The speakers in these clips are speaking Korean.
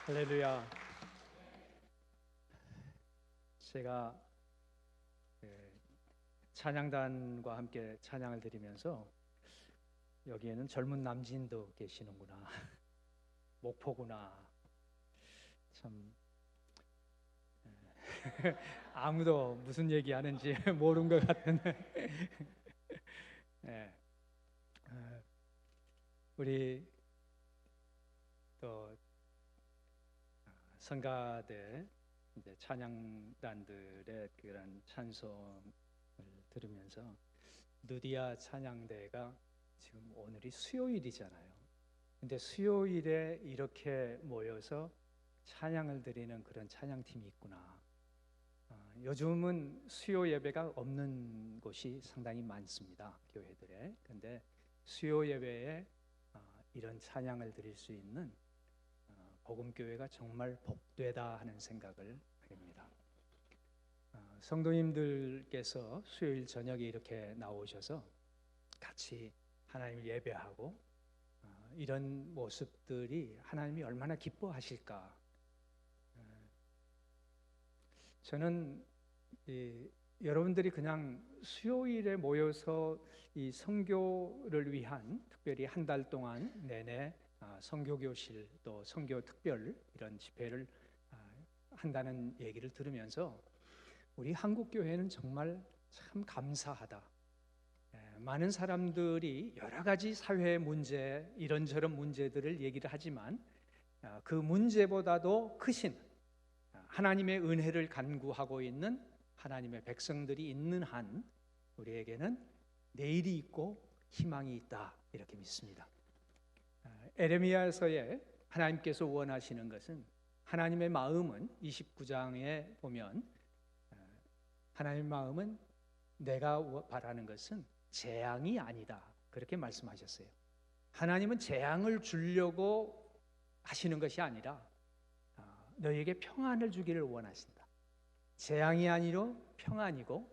할렐루야. 제가 찬양단과 함께 찬양을 드리면서 여기에는 젊은 남진도 계시는구나, 목포구나. 참 아무도 무슨 얘기하는지 모르는 것 같은데 예. 우리 또 성가대 이제 찬양단들의 그런 찬송을 들으면서 느디아 찬양대가 지금 오늘이 수요일이잖아요. 근데 수요일에 이렇게 모여서 찬양을 드리는 그런 찬양팀이 있구나. 요즘은 수요 예배가 없는 곳이 상당히 많습니다, 교회들에. 근데 수요 예배에 이런 찬양을 드릴 수 있는 복음교회가 정말 복되다 하는 생각을 합니다. 성도님들께서 수요일 저녁에 이렇게 나오셔서 같이 하나님을 예배하고 이런 모습들이 하나님이 얼마나 기뻐하실까. 저는 여러분들이 그냥 수요일에 모여서 이 선교를 위한 특별히 한 달 동안 내내 선교교실 또 선교특별 이런 집회를 한다는 얘기를 들으면서 우리 한국교회는 정말 참 감사하다. 많은 사람들이 여러 가지 사회 문제, 이런저런 문제들을 얘기를 하지만 그 문제보다도 크신 하나님의 은혜를 간구하고 있는 하나님의 백성들이 있는 한 우리에게는 내일이 있고 희망이 있다, 이렇게 믿습니다. 에레미야서에 하나님께서 원하시는 것은, 하나님의 마음은 29장에 보면 하나님의 마음은 내가 바라는 것은 재앙이 아니다, 그렇게 말씀하셨어요. 하나님은 재앙을 주려고 하시는 것이 아니라 너에게 평안을 주기를 원하신다. 재앙이 아니라 평안이고,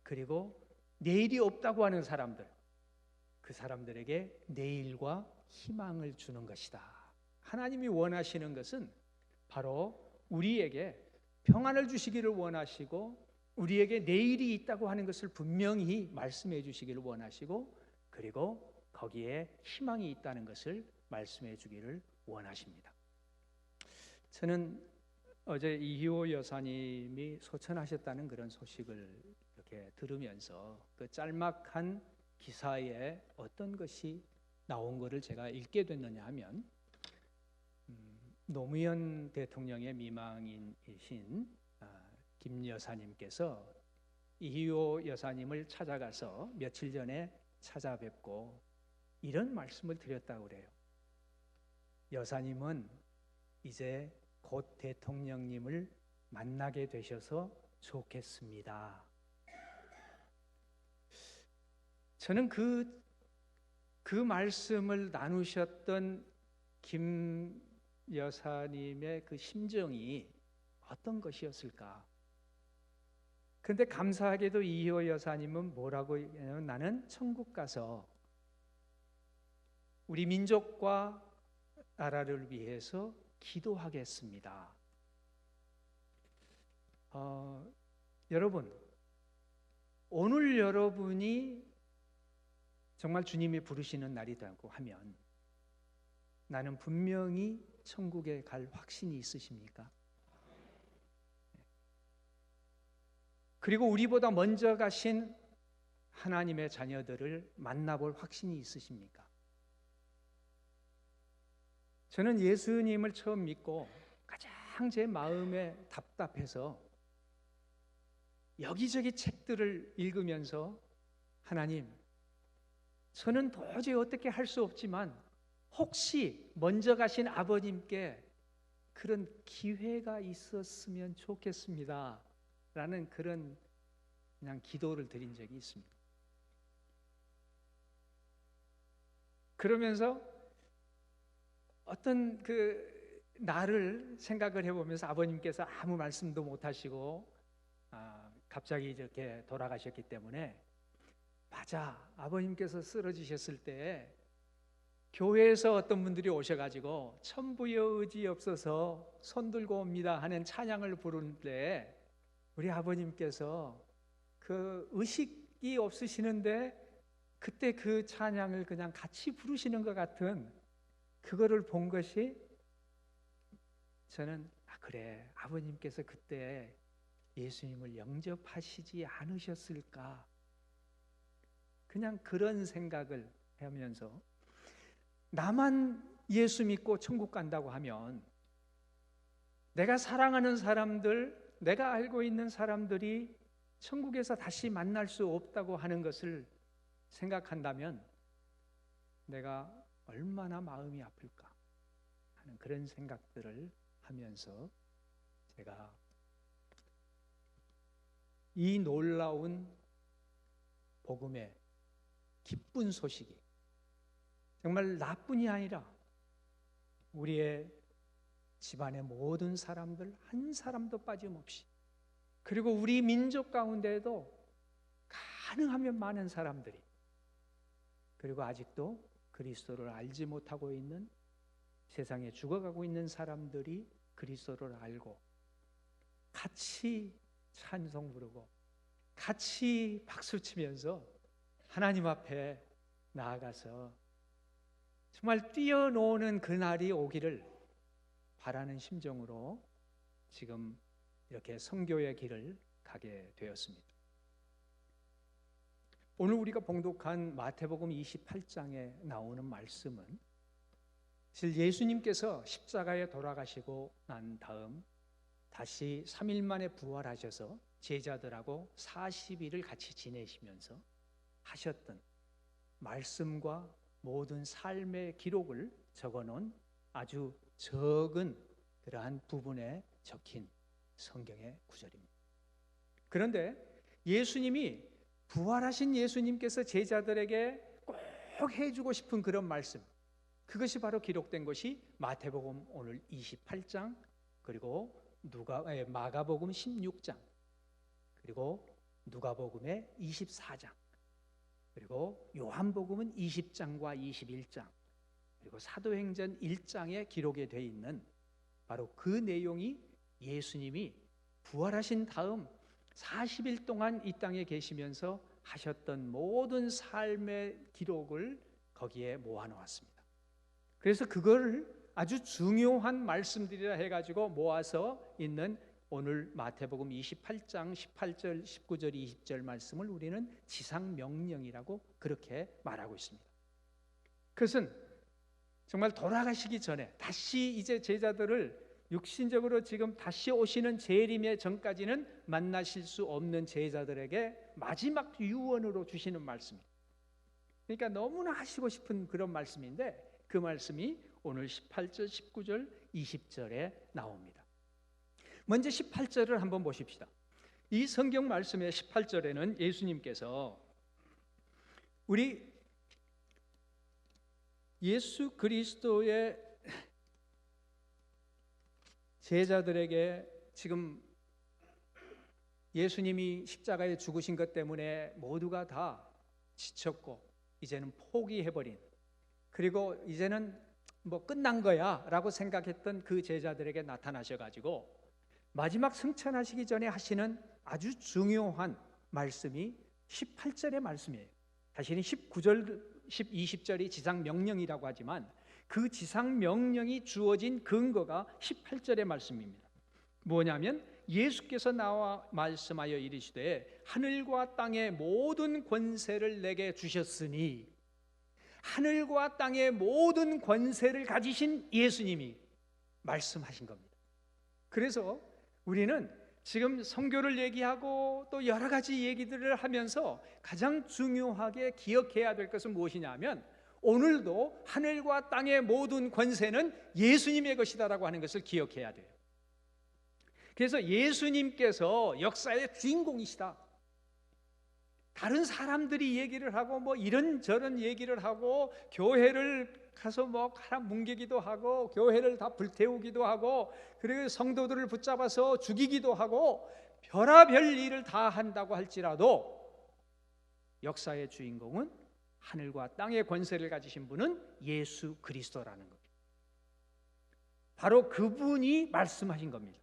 그리고 내일이 없다고 하는 사람들, 그 사람들에게 내일과 희망을 주는 것이다. 하나님이 원하시는 것은 바로 우리에게 평안을 주시기를 원하시고, 우리에게 내일이 있다고 하는 것을 분명히 말씀해 주시기를 원하시고, 그리고 거기에 희망이 있다는 것을 말씀해 주기를 원하십니다. 저는 어제 이희호 여사님이 소천하셨다는 그런 소식을 이렇게 들으면서 그 짤막한 기사에 어떤 것이 나온 것을 제가 읽게 됐느냐 하면, 노무현 대통령의 미망인이신 김 여사님께서 이희호 여사님을 찾아가서 며칠 전에 찾아뵙고 이런 말씀을 드렸다고 그래요. 여사님은 이제 곧 대통령님을 만나게 되셔서 좋겠습니다. 저는 그 말씀을 나누셨던 김 여사님의 그 심정이 어떤 것이었을까? 그런데 감사하게도 이희호 여사님은 뭐라고 해요? 나는 천국 가서 우리 민족과 나라를 위해서 기도하겠습니다. 여러분, 오늘 여러분이 정말 주님이 부르시는 날이라고 하면 나는 분명히 천국에 갈 확신이 있으십니까? 그리고 우리보다 먼저 가신 하나님의 자녀들을 만나볼 확신이 있으십니까? 저는 예수님을 처음 믿고 가장 제 마음에 답답해서 여기저기 책들을 읽으면서, 하나님, 저는 도저히 어떻게 할 수 없지만 혹시 먼저 가신 아버님께 그런 기회가 있었으면 좋겠습니다 라는 그런 그냥 기도를 드린 적이 있습니다. 그러면서 어떤 그 날을 생각을 해보면서 아버님께서 아무 말씀도 못하시고 갑자기 이렇게 돌아가셨기 때문에, 맞아, 아버님께서 쓰러지셨을 때 교회에서 어떤 분들이 오셔가지고 천부여 의지 없어서 손 들고 옵니다 하는 찬양을 부르는데 우리 아버님께서 그 의식이 없으시는데 그때 그 찬양을 그냥 같이 부르시는 것 같은 그거를 본 것이 저는 그래, 아버님께서 그때 예수님을 영접하시지 않으셨을까, 그냥 그런 생각을 하면서 나만 예수 믿고 천국 간다고 하면 내가 사랑하는 사람들, 내가 알고 있는 사람들이 천국에서 다시 만날 수 없다고 하는 것을 생각한다면 내가 얼마나 마음이 아플까 하는 그런 생각들을 하면서 제가 이 놀라운 복음의 기쁜 소식이 정말 나뿐이 아니라 우리의 집안의 모든 사람들 한 사람도 빠짐없이, 그리고 우리 민족 가운데에도 가능하면 많은 사람들이, 그리고 아직도 그리스도를 알지 못하고 있는 세상에 죽어가고 있는 사람들이 그리스도를 알고 같이 찬송 부르고 같이 박수치면서 하나님 앞에 나아가서 정말 뛰어노는 그날이 오기를 바라는 심정으로 지금 이렇게 선교의 길을 가게 되었습니다. 오늘 우리가 봉독한 마태복음 28장에 나오는 말씀은 사실 예수님께서 십자가에 돌아가시고 난 다음 다시 3일 만에 부활하셔서 제자들하고 40일을 같이 지내시면서 하셨던 말씀과 모든 삶의 기록을 적어놓은 아주 적은 그러한 부분에 적힌 성경의 구절입니다. 그런데 예수님이, 부활하신 예수님께서 제자들에게 꼭 해주고 싶은 그런 말씀, 그것이 바로 기록된 것이 마태복음 오늘 28장, 그리고 마가복음 16장, 그리고 누가복음의 24장, 그리고 요한복음은 20장과 21장, 그리고 사도행전 1장에 기록이 되어 있는 바로 그 내용이 예수님이 부활하신 다음 40일 동안 이 땅에 계시면서 하셨던 모든 삶의 기록을 거기에 모아놓았습니다. 그래서 그거를 아주 중요한 말씀들이라 해가지고 모아서 있는 오늘 마태복음 28장 18절, 19절, 20절 말씀을 우리는 지상명령이라고 그렇게 말하고 있습니다. 그것은 정말 돌아가시기 전에 다시 이제 제자들을 육신적으로 지금 다시 오시는 재림의 전까지는 만나실 수 없는 제자들에게 마지막 유언으로 주시는 말씀입니다. 그러니까 너무나 하시고 싶은 그런 말씀인데 그 말씀이 오늘 18절, 19절, 20절에 나옵니다. 먼저 18절을 한번 보십시다. 이 성경 말씀의 18절에는 예수님께서 우리 예수 그리스도의 제자들에게 지금 예수님이 십자가에 죽으신 것 때문에 모두가 다 지쳤고 이제는 포기해버린, 그리고 이제는 뭐 끝난 거야 라고 생각했던 그 제자들에게 나타나셔가지고 마지막 승천하시기 전에 하시는 아주 중요한 말씀이 18절의 말씀이에요. 사실은 19절, 20절이 지상명령이라고 하지만 그 지상명령이 주어진 근거가 18절의 말씀입니다. 뭐냐면 예수께서 나와 말씀하여 이르시되 하늘과 땅의 모든 권세를 내게 주셨으니, 하늘과 땅의 모든 권세를 가지신 예수님이 말씀하신 겁니다. 그래서 우리는 지금 선교를 얘기하고 또 여러 가지 얘기들을 하면서 가장 중요하게 기억해야 될 것은 무엇이냐 하면 오늘도 하늘과 땅의 모든 권세는 예수님의 것이다라고 하는 것을 기억해야 돼요. 그래서 예수님께서 역사의 주인공이시다. 다른 사람들이 얘기를 하고 뭐 이런저런 얘기를 하고 교회를 가서 뭐 뭉개기도 하고 교회를 다 불태우기도 하고 그리고 성도들을 붙잡아서 죽이기도 하고 별의별 일을 다 한다고 할지라도 역사의 주인공은 하늘과 땅의 권세를 가지신 분은 예수 그리스도라는 겁니다. 바로 그분이 말씀하신 겁니다.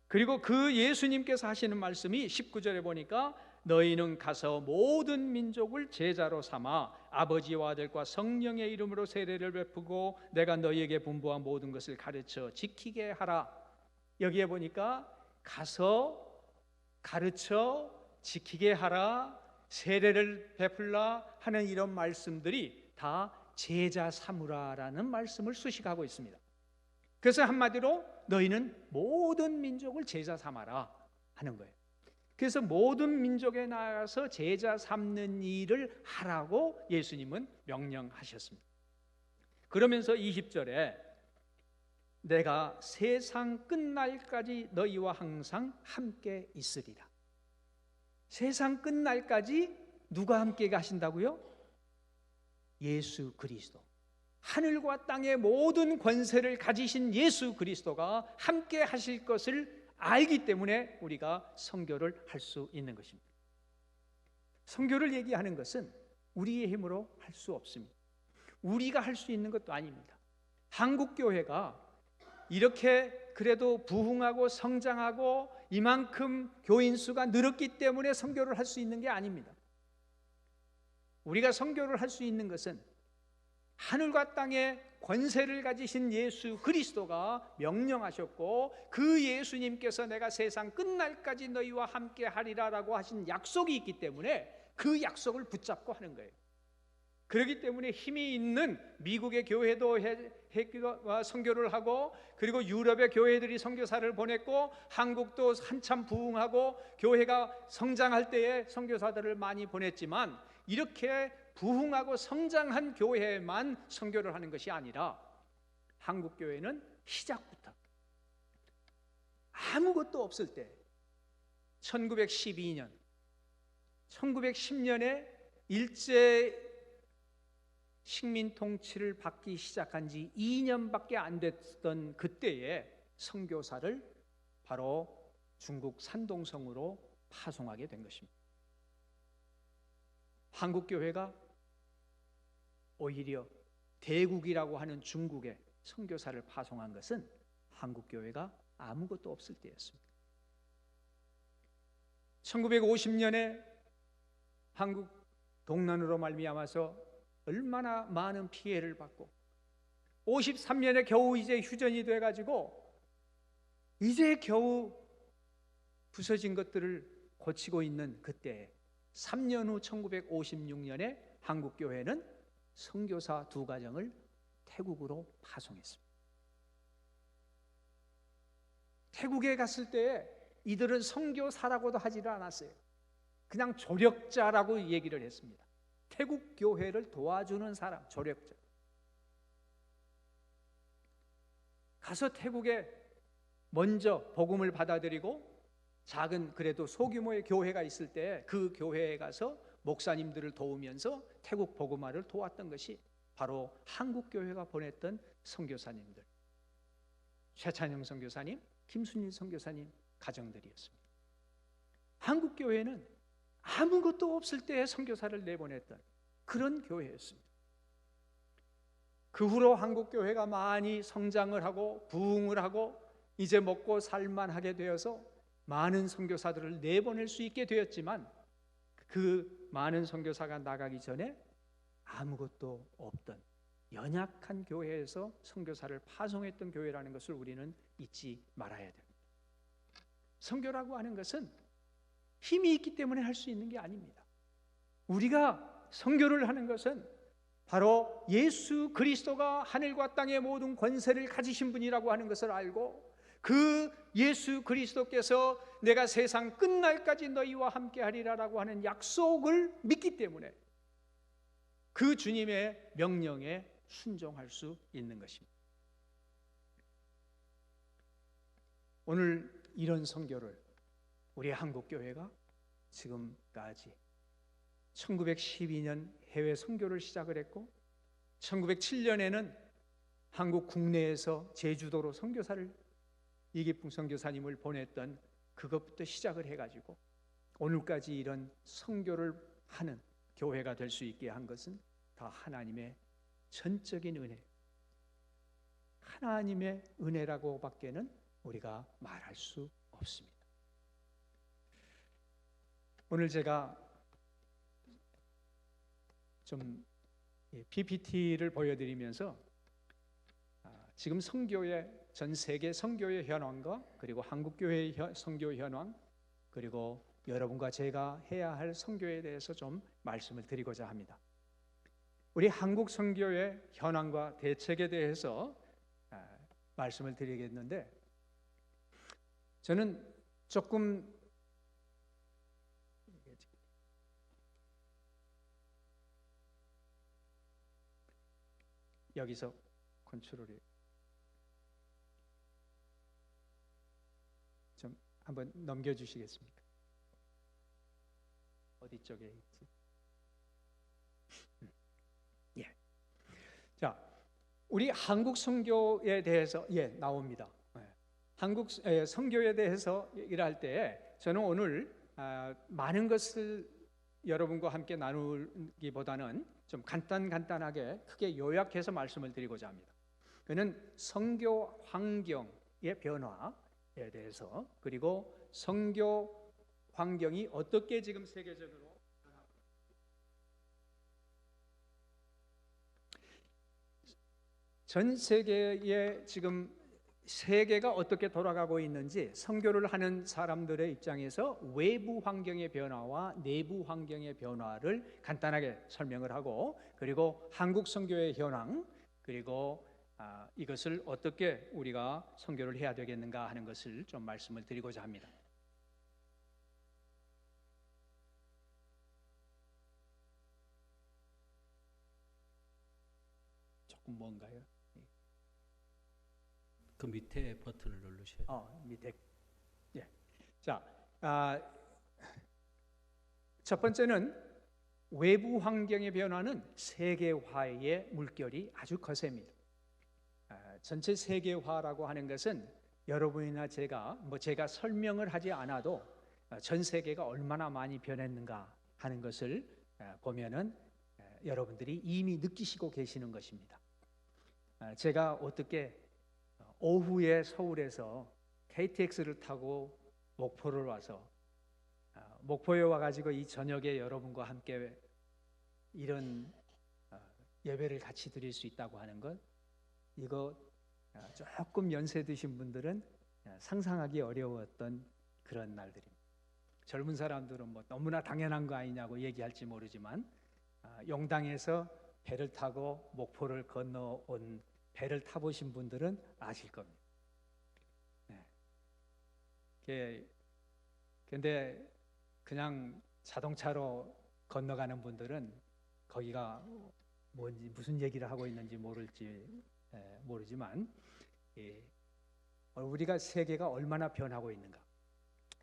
그리고 그 예수님께서 하시는 말씀이 19절에 보니까 너희는 가서 모든 민족을 제자로 삼아 아버지와 아들과 성령의 이름으로 세례를 베푸고 내가 너희에게 분부한 모든 것을 가르쳐 지키게 하라. 여기에 보니까 가서 가르쳐 지키게 하라, 세례를 베풀라 하는 이런 말씀들이 다 제자 삼으라라는 말씀을 수식하고 있습니다. 그래서 한마디로 너희는 모든 민족을 제자 삼아라 하는 거예요. 그래서 모든 민족에 나가서 제자 삼는 일을 하라고 예수님은 명령하셨습니다. 그러면서 20절에 내가 세상 끝날까지 너희와 항상 함께 있으리라. 세상 끝날까지 누가 함께 가신다고요? 예수 그리스도. 하늘과 땅의 모든 권세를 가지신 예수 그리스도가 함께 하실 것을 알기 때문에 우리가 선교를 할 수 있는 것입니다. 선교를 얘기하는 것은 우리의 힘으로 할 수 없습니다. 우리가 할 수 있는 것도 아닙니다. 한국교회가 이렇게 그래도 부흥하고 성장하고 이만큼 교인 수가 늘었기 때문에 선교를 할 수 있는 게 아닙니다. 우리가 선교를 할 수 있는 것은 하늘과 땅의 권세를 가지신 예수 그리스도가 명령하셨고 그 예수님께서 내가 세상 끝날까지 너희와 함께 하리라라고 하신 약속이 있기 때문에 그 약속을 붙잡고 하는 거예요. 그렇기 때문에 힘이 있는 미국의 교회도 선교를 하고 그리고 유럽의 교회들이 선교사를 보냈고 한국도 한참 부흥하고 교회가 성장할 때에 선교사들을 많이 보냈지만 이렇게 부흥하고 성장한 교회만 선교를 하는 것이 아니라 한국 교회는 시작부터 아무것도 없을 때 1912년 1910년에 일제 식민 통치를 받기 시작한 지 2년밖에 안 됐던 그때에 선교사를 바로 중국 산동성으로 파송하게 된 것입니다. 한국교회가 오히려 대국이라고 하는 중국에 선교사를 파송한 것은 한국교회가 아무것도 없을 때였습니다. 1950년에 한국 동난으로 말미암아서 얼마나 많은 피해를 받고 53년에 겨우 이제 휴전이 돼가지고 이제 겨우 부서진 것들을 고치고 있는 그때 3년 후 1956년에 한국교회는 선교사 2가정을 태국으로 파송했습니다. 태국에 갔을 때 이들은 선교사라고도 하지를 않았어요. 그냥 조력자라고 얘기를 했습니다. 태국 교회를 도와주는 사람, 조력자. 가서 태국에 먼저 복음을 받아들이고 작은 그래도 소규모의 교회가 있을 때 그 교회에 가서 목사님들을 도우면서 태국 복음화를 도왔던 것이 바로 한국 교회가 보냈던 선교사님들, 최찬영 선교사님, 김순일 선교사님 가정들이었습니다. 한국 교회는 아무것도 없을 때 선교사를 내보냈던 그런 교회였습니다. 그 후로 한국 교회가 많이 성장을 하고 부흥을 하고 이제 먹고 살만하게 되어서 많은 선교사들을 내보낼 수 있게 되었지만 그 많은 선교사가 나가기 전에 아무것도 없던 연약한 교회에서 선교사를 파송했던 교회라는 것을 우리는 잊지 말아야 됩니다. 선교라고 하는 것은 힘이 있기 때문에 할 수 있는 게 아닙니다. 우리가 선교를 하는 것은 바로 예수 그리스도가 하늘과 땅의 모든 권세를 가지신 분이라고 하는 것을 알고 그 예수 그리스도께서 내가 세상 끝날까지 너희와 함께 하리라라고 하는 약속을 믿기 때문에 그 주님의 명령에 순종할 수 있는 것입니다. 오늘 이런 선교를 우리 한국교회가 지금까지 1912년 해외 선교를 시작을 했고 1907년에는 한국 국내에서 제주도로 선교사를 이기풍 선교사님을 보냈던 그것부터 시작을 해가지고 오늘까지 이런 선교를 하는 교회가 될 수 있게 한 것은 다 하나님의 전적인 은혜, 하나님의 은혜라고밖에는 우리가 말할 수 없습니다. 오늘 제가 좀 PPT를 보여드리면서 지금 선교의 전 세계 선교의 현황과 그리고 한국 교회의 선교 현황, 그리고 여러분과 제가 해야 할 선교에 대해서 좀 말씀을 드리고자 합니다. 우리 한국 선교의 현황과 대책에 대해서 말씀을 드리겠는데, 저는 조금 여기서 컨트롤이 좀 한번 넘겨주시겠습니까? 어디 쪽에 있지? 예. 자, 우리 한국 선교에 대해서 나옵니다. 한국 선교에 대해서 일할 때 저는 오늘 많은 것을 여러분과 함께 나누기보다는 좀 간단하게 크게 요약해서 말씀을 드리고자 합니다. 그는 선교 환경의 변화에 대해서, 그리고 선교 환경이 어떻게 지금 세계적으로 전 세계에 지금 세계가 어떻게 돌아가고 있는지, 선교를 하는 사람들의 입장에서 외부 환경의 변화와 내부 환경의 변화를 간단하게 설명을 하고, 그리고 한국 선교의 현황, 그리고 이것을 어떻게 우리가 선교를 해야 되겠는가 하는 것을 좀 말씀을 드리고자 합니다. 조금 뭔가요? 그 밑에 버튼을 누르셔요. 밑에. 예. 자, 첫 번째는 외부 환경의 변화는 세계화의 물결이 아주 거셉니다. 전체 세계화라고 하는 것은 여러분이나 제가 설명을 하지 않아도 전 세계가 얼마나 많이 변했는가 하는 것을 보면은 여러분들이 이미 느끼시고 계시는 것입니다. 제가 어떻게 오후에 서울에서 KTX를 타고 목포를 와서 목포에 와가지고 이 저녁에 여러분과 함께 이런 예배를 같이 드릴 수 있다고 하는 것, 이거 조금 연세 드신 분들은 상상하기 어려웠던 그런 날들입니다. 젊은 사람들은 너무나 당연한 거 아니냐고 얘기할지 모르지만, 용당에서 배를 타고 목포를 건너온 배를 타보신 분들은 아실 겁니다. 근데 그냥 자동차로 건너가는 분들은 거기가 뭔지 무슨 얘기를 하고 있는지 모르지만 우리가 세계가 얼마나 변하고 있는가,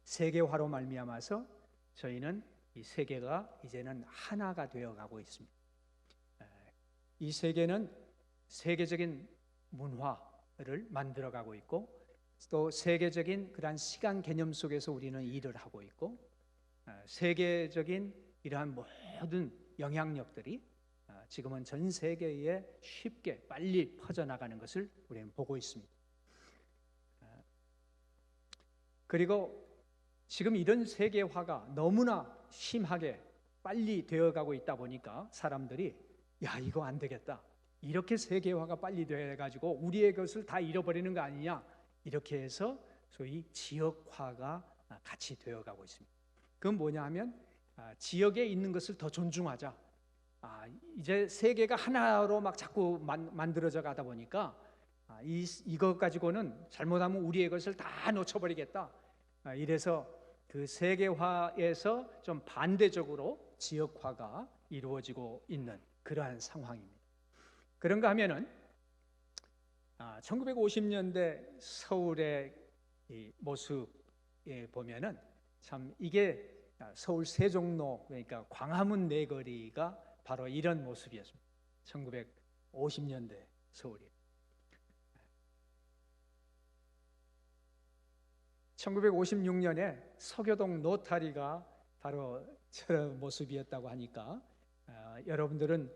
세계화로 말미암아서 저희는 이 세계가 이제는 하나가 되어가고 있습니다. 이 세계는 세계적인 문화를 만들어가고 있고, 또 세계적인 그러한 시간 개념 속에서 우리는 일을 하고 있고, 세계적인 이러한 모든 영향력들이 지금은 전 세계에 쉽게 빨리 퍼져나가는 것을 우리는 보고 있습니다. 그리고 지금 이런 세계화가 너무나 심하게 빨리 되어가고 있다 보니까 사람들이 이거 안 되겠다, 이렇게 세계화가 빨리 돼가지고 우리의 것을 다 잃어버리는 거 아니냐, 이렇게 해서 소위 지역화가 같이 되어가고 있습니다. 그건 뭐냐 하면 지역에 있는 것을 더 존중하자. 이제 세계가 하나로 막 자꾸 만들어져 가다 보니까 이것 가지고는 잘못하면 우리의 것을 다 놓쳐버리겠다. 이래서 그 세계화에서 좀 반대적으로 지역화가 이루어지고 있는 그러한 상황입니다. 그런가 하면은 1950년대 서울의 이 모습에 보면은 참 이게 서울 세종로, 그러니까 광화문 내거리가 바로 이런 모습이었습니다. 1950년대 서울이. 1956년에 서교동 노타리가 바로 저런 모습이었다고 하니까 여러분들은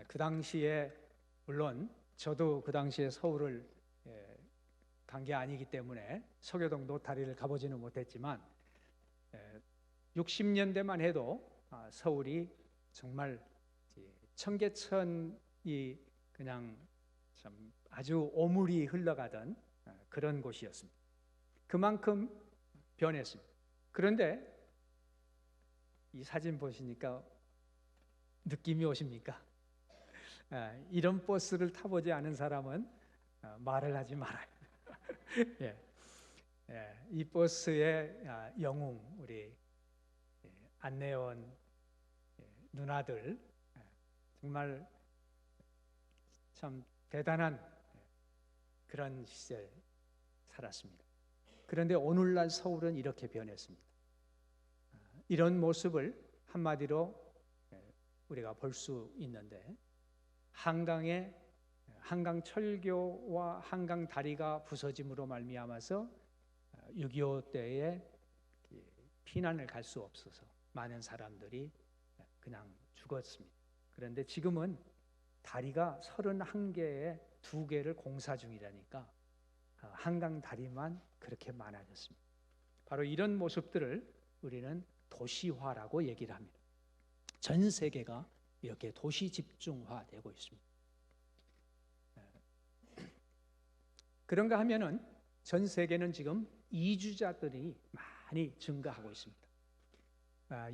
그 당시에 물론 저도 그 당시에 서울을 간 게 아니기 때문에 서교동 노타리를 가보지는 못했지만 60년대만 해도 서울이 정말 청계천이 그냥 참 아주 오물이 흘러가던 그런 곳이었습니다. 그만큼 변했습니다. 그런데 이 사진 보시니까 느낌이 오십니까? 이런 버스를 타보지 않은 사람은 말을 하지 말아요. 이 버스의 영웅 우리 안내원 누나들 정말 참 대단한 그런 시절 살았습니다. 그런데 오늘날 서울은 이렇게 변했습니다. 이런 모습을 한마디로 우리가 볼 수 있는데 한강 철교와 한강 다리가 부서짐으로 말미암아서 6.25 때에 피난을 갈 수 없어서 많은 사람들이 그냥 죽었습니다. 그런데 지금은 다리가 31개에 2개를 공사 중이라니까 한강 다리만 그렇게 많아졌습니다. 바로 이런 모습들을 우리는 도시화라고 얘기를 합니다. 전 세계가 이렇게 도시 집중화되고 있습니다. 그런가 하면은 전 세계는 지금 이주자들이 많이 증가하고 있습니다.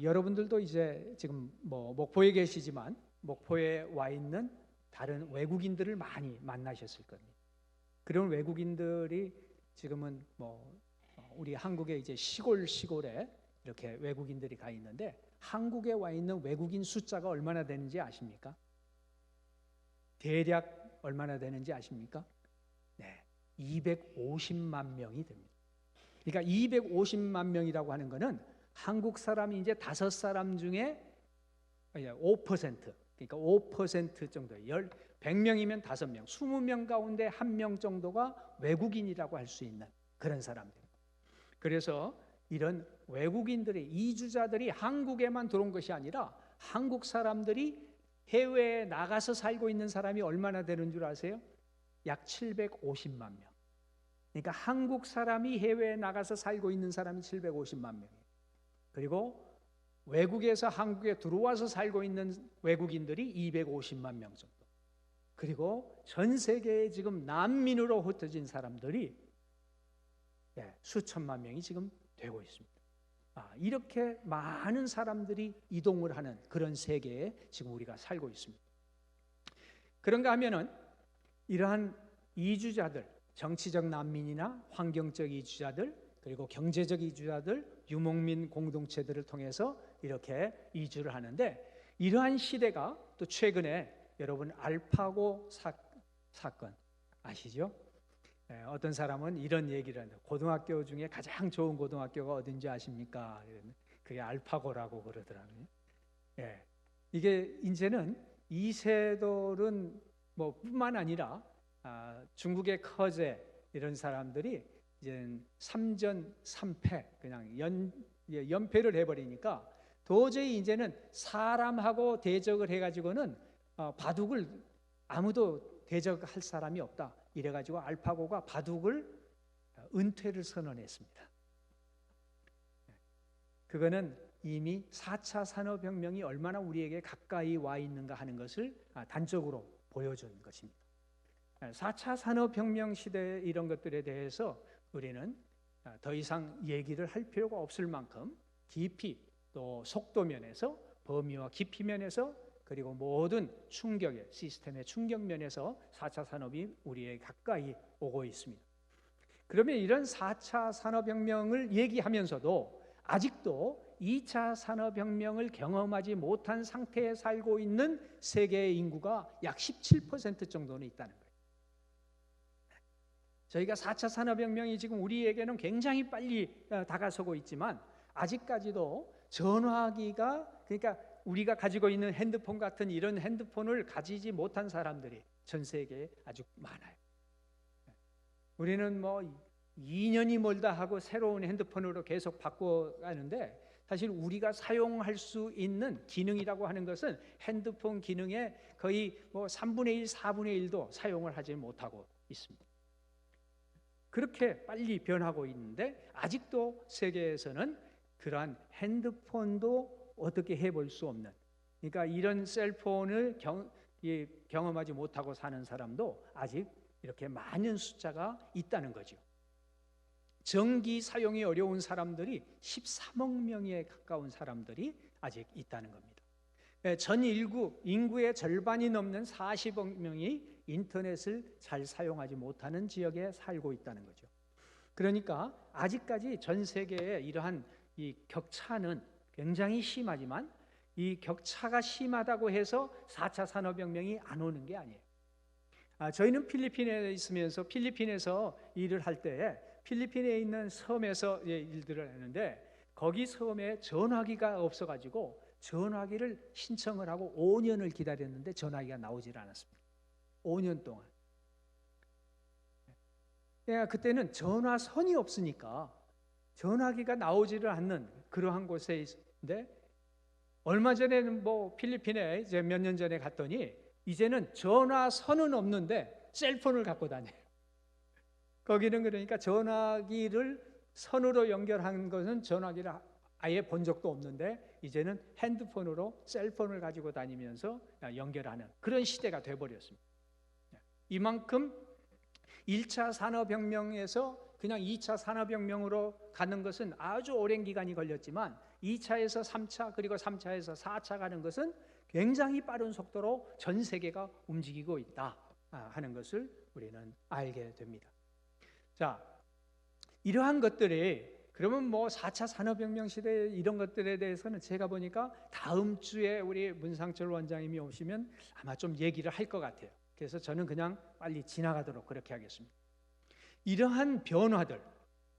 여러분들도 이제 지금 목포에 계시지만 목포에 와 있는 다른 외국인들을 많이 만나셨을 겁니다. 그런 외국인들이 지금은 우리 한국의 이제 시골에 이렇게 외국인들이 가 있는데 한국에 와 있는 외국인 숫자가 얼마나 되는지 아십니까? 대략 얼마나 되는지 아십니까? 네, 250만 명이 됩니다. 그러니까 250만 명이라고 하는 것은 한국 사람이 이제 5사람 중에 5%, 그러니까 5% 정도예요. 100명이면 5명, 20명 가운데 1명 정도가 외국인이라고 할 수 있는 그런 사람들. 그래서 이런 외국인들이, 이주자들이 한국에만 들어온 것이 아니라 한국 사람들이 해외에 나가서 살고 있는 사람이 얼마나 되는 줄 아세요? 약 750만 명. 그러니까 한국 사람이 해외에 나가서 살고 있는 사람이 750만 명이에요. 그리고 외국에서 한국에 들어와서 살고 있는 외국인들이 250만 명 정도. 그리고 전 세계에 지금 난민으로 흩어진 사람들이 수천만 명이 지금 되고 있습니다. 이렇게 많은 사람들이 이동을 하는 그런 세계에 지금 우리가 살고 있습니다. 그런가 하면은 이러한 이주자들, 정치적 난민이나 환경적 이주자들, 그리고 경제적 이주자들, 유목민 공동체들을 통해서 이렇게 이주를 하는데 이러한 시대가 또 최근에 여러분 알파고 사건 아시죠? 어떤 사람은 이런 얘기를 합니다. 고등학교 중에 가장 좋은 고등학교가 어딘지 아십니까? 그게 알파고라고 그러더라고요. 이게 이제는 이세돌은 뿐만 아니라 중국의 커제 이런 사람들이 이제 3전 3패 그냥 연패를 해버리니까 도저히 이제는 사람하고 대적을 해가지고는 바둑을 아무도 대적할 사람이 없다. 이래가지고 알파고가 바둑을 은퇴를 선언했습니다. 그거는 이미 4차 산업혁명이 얼마나 우리에게 가까이 와 있는가 하는 것을 단적으로 보여준 것입니다. 4차 산업혁명 시대의 이런 것들에 대해서 우리는 더 이상 얘기를 할 필요가 없을 만큼 깊이 또 속도 면에서 범위와 깊이 면에서 그리고 모든 충격의 시스템의 충격 면에서 4차 산업이 우리에게 가까이 오고 있습니다. 그러면 이런 4차 산업혁명을 얘기하면서도 아직도 2차 산업혁명을 경험하지 못한 상태에 살고 있는 세계의 인구가 약 17% 정도는 있다는 거예요. 저희가 4차 산업혁명이 지금 우리에게는 굉장히 빨리 다가서고 있지만 아직까지도 전화기가 그러니까 우리가 가지고 있는 핸드폰 같은 이런 핸드폰을 가지지 못한 사람들이 전 세계에 아주 많아요. 우리는 2년이 멀다 하고 새로운 핸드폰으로 계속 바꿔가는데 사실 우리가 사용할 수 있는 기능이라고 하는 것은 핸드폰 기능의 거의 뭐 3분의 1, 4분의 1도 사용을 하지 못하고 있습니다. 그렇게 빨리 변하고 있는데 아직도 세계에서는 그러한 핸드폰도 어떻게 해볼 수 없는, 그러니까 이런 셀폰을 경험하지 못하고 사는 사람도 아직 이렇게 많은 숫자가 있다는 거죠. 전기 사용이 어려운 사람들이 13억 명에 가까운 사람들이 아직 있다는 겁니다. 전 인구의 절반이 넘는 40억 명이 인터넷을 잘 사용하지 못하는 지역에 살고 있다는 거죠. 그러니까 아직까지 전 세계에 이러한 이 격차는 굉장히 심하지만 이 격차가 심하다고 해서 4차 산업혁명이 안 오는 게 아니에요. 저희는 필리핀에 있으면서 필리핀에서 일을 할 때 필리핀에 있는 섬에서 일들을 했는데 거기 섬에 전화기가 없어가지고 전화기를 신청을 하고 5년을 기다렸는데 전화기가 나오질 않았습니다. 5년 동안. 그때는 전화선이 없으니까 전화기가 나오지를 않는 그러한 곳에 있는데 얼마 전에는 뭐 필리핀에 이제 몇 년 전에 갔더니 이제는 전화선은 없는데 셀폰을 갖고 다녀요. 거기는 그러니까 전화기를 선으로 연결한 것은 전화기를 아예 본 적도 없는데 이제는 핸드폰으로 셀폰을 가지고 다니면서 연결하는 그런 시대가 돼버렸습니다. 이만큼 1차 산업혁명에서 그냥 2차 산업혁명으로 가는 것은 아주 오랜 기간이 걸렸지만 2차에서 3차 그리고 3차에서 4차 가는 것은 굉장히 빠른 속도로 전 세계가 움직이고 있다 하는 것을 우리는 알게 됩니다. 자, 이러한 것들이 그러면 뭐 4차 산업혁명 시대 이런 것들에 대해서는 제가 보니까 다음 주에 우리 문상철 원장님이 오시면 아마 좀 얘기를 할 것 같아요. 그래서 저는 그냥 빨리 지나가도록 그렇게 하겠습니다. 이러한 변화들,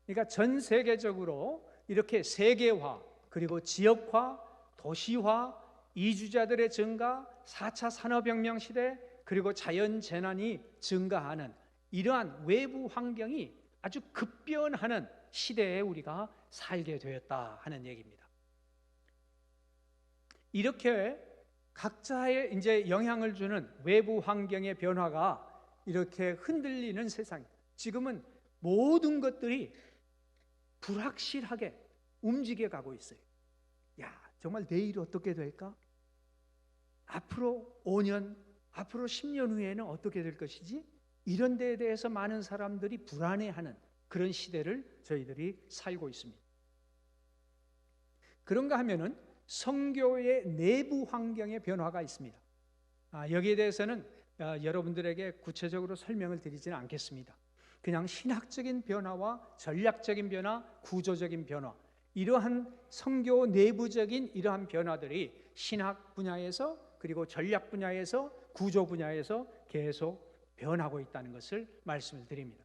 그러니까 전 세계적으로 이렇게 세계화, 그리고 지역화, 도시화, 이주자들의 증가, 4차 산업혁명 시대, 그리고 자연재난이 증가하는 이러한 외부 환경이 아주 급변하는 시대에 우리가 살게 되었다 하는 얘기입니다. 이렇게 각자의 이제 영향을 주는 외부 환경의 변화가 이렇게 흔들리는 세상. 지금은 모든 것들이 불확실하게 움직여 가고 있어요. 야, 정말 내일 어떻게 될까? 앞으로 5년, 앞으로 10년 후에는 어떻게 될 것이지? 이런 데에 대해서 많은 사람들이 불안해하는 그런 시대를 저희들이 살고 있습니다. 그런가 하면은 선교의 내부 환경의 변화가 있습니다. 여기에 대해서는 여러분들에게 구체적으로 설명을 드리지는 않겠습니다. 그냥 신학적인 변화와 전략적인 변화, 구조적인 변화, 이러한 선교 내부적인 이러한 변화들이 신학 분야에서 그리고 전략 분야에서 구조 분야에서 계속 변하고 있다는 것을 말씀을 드립니다.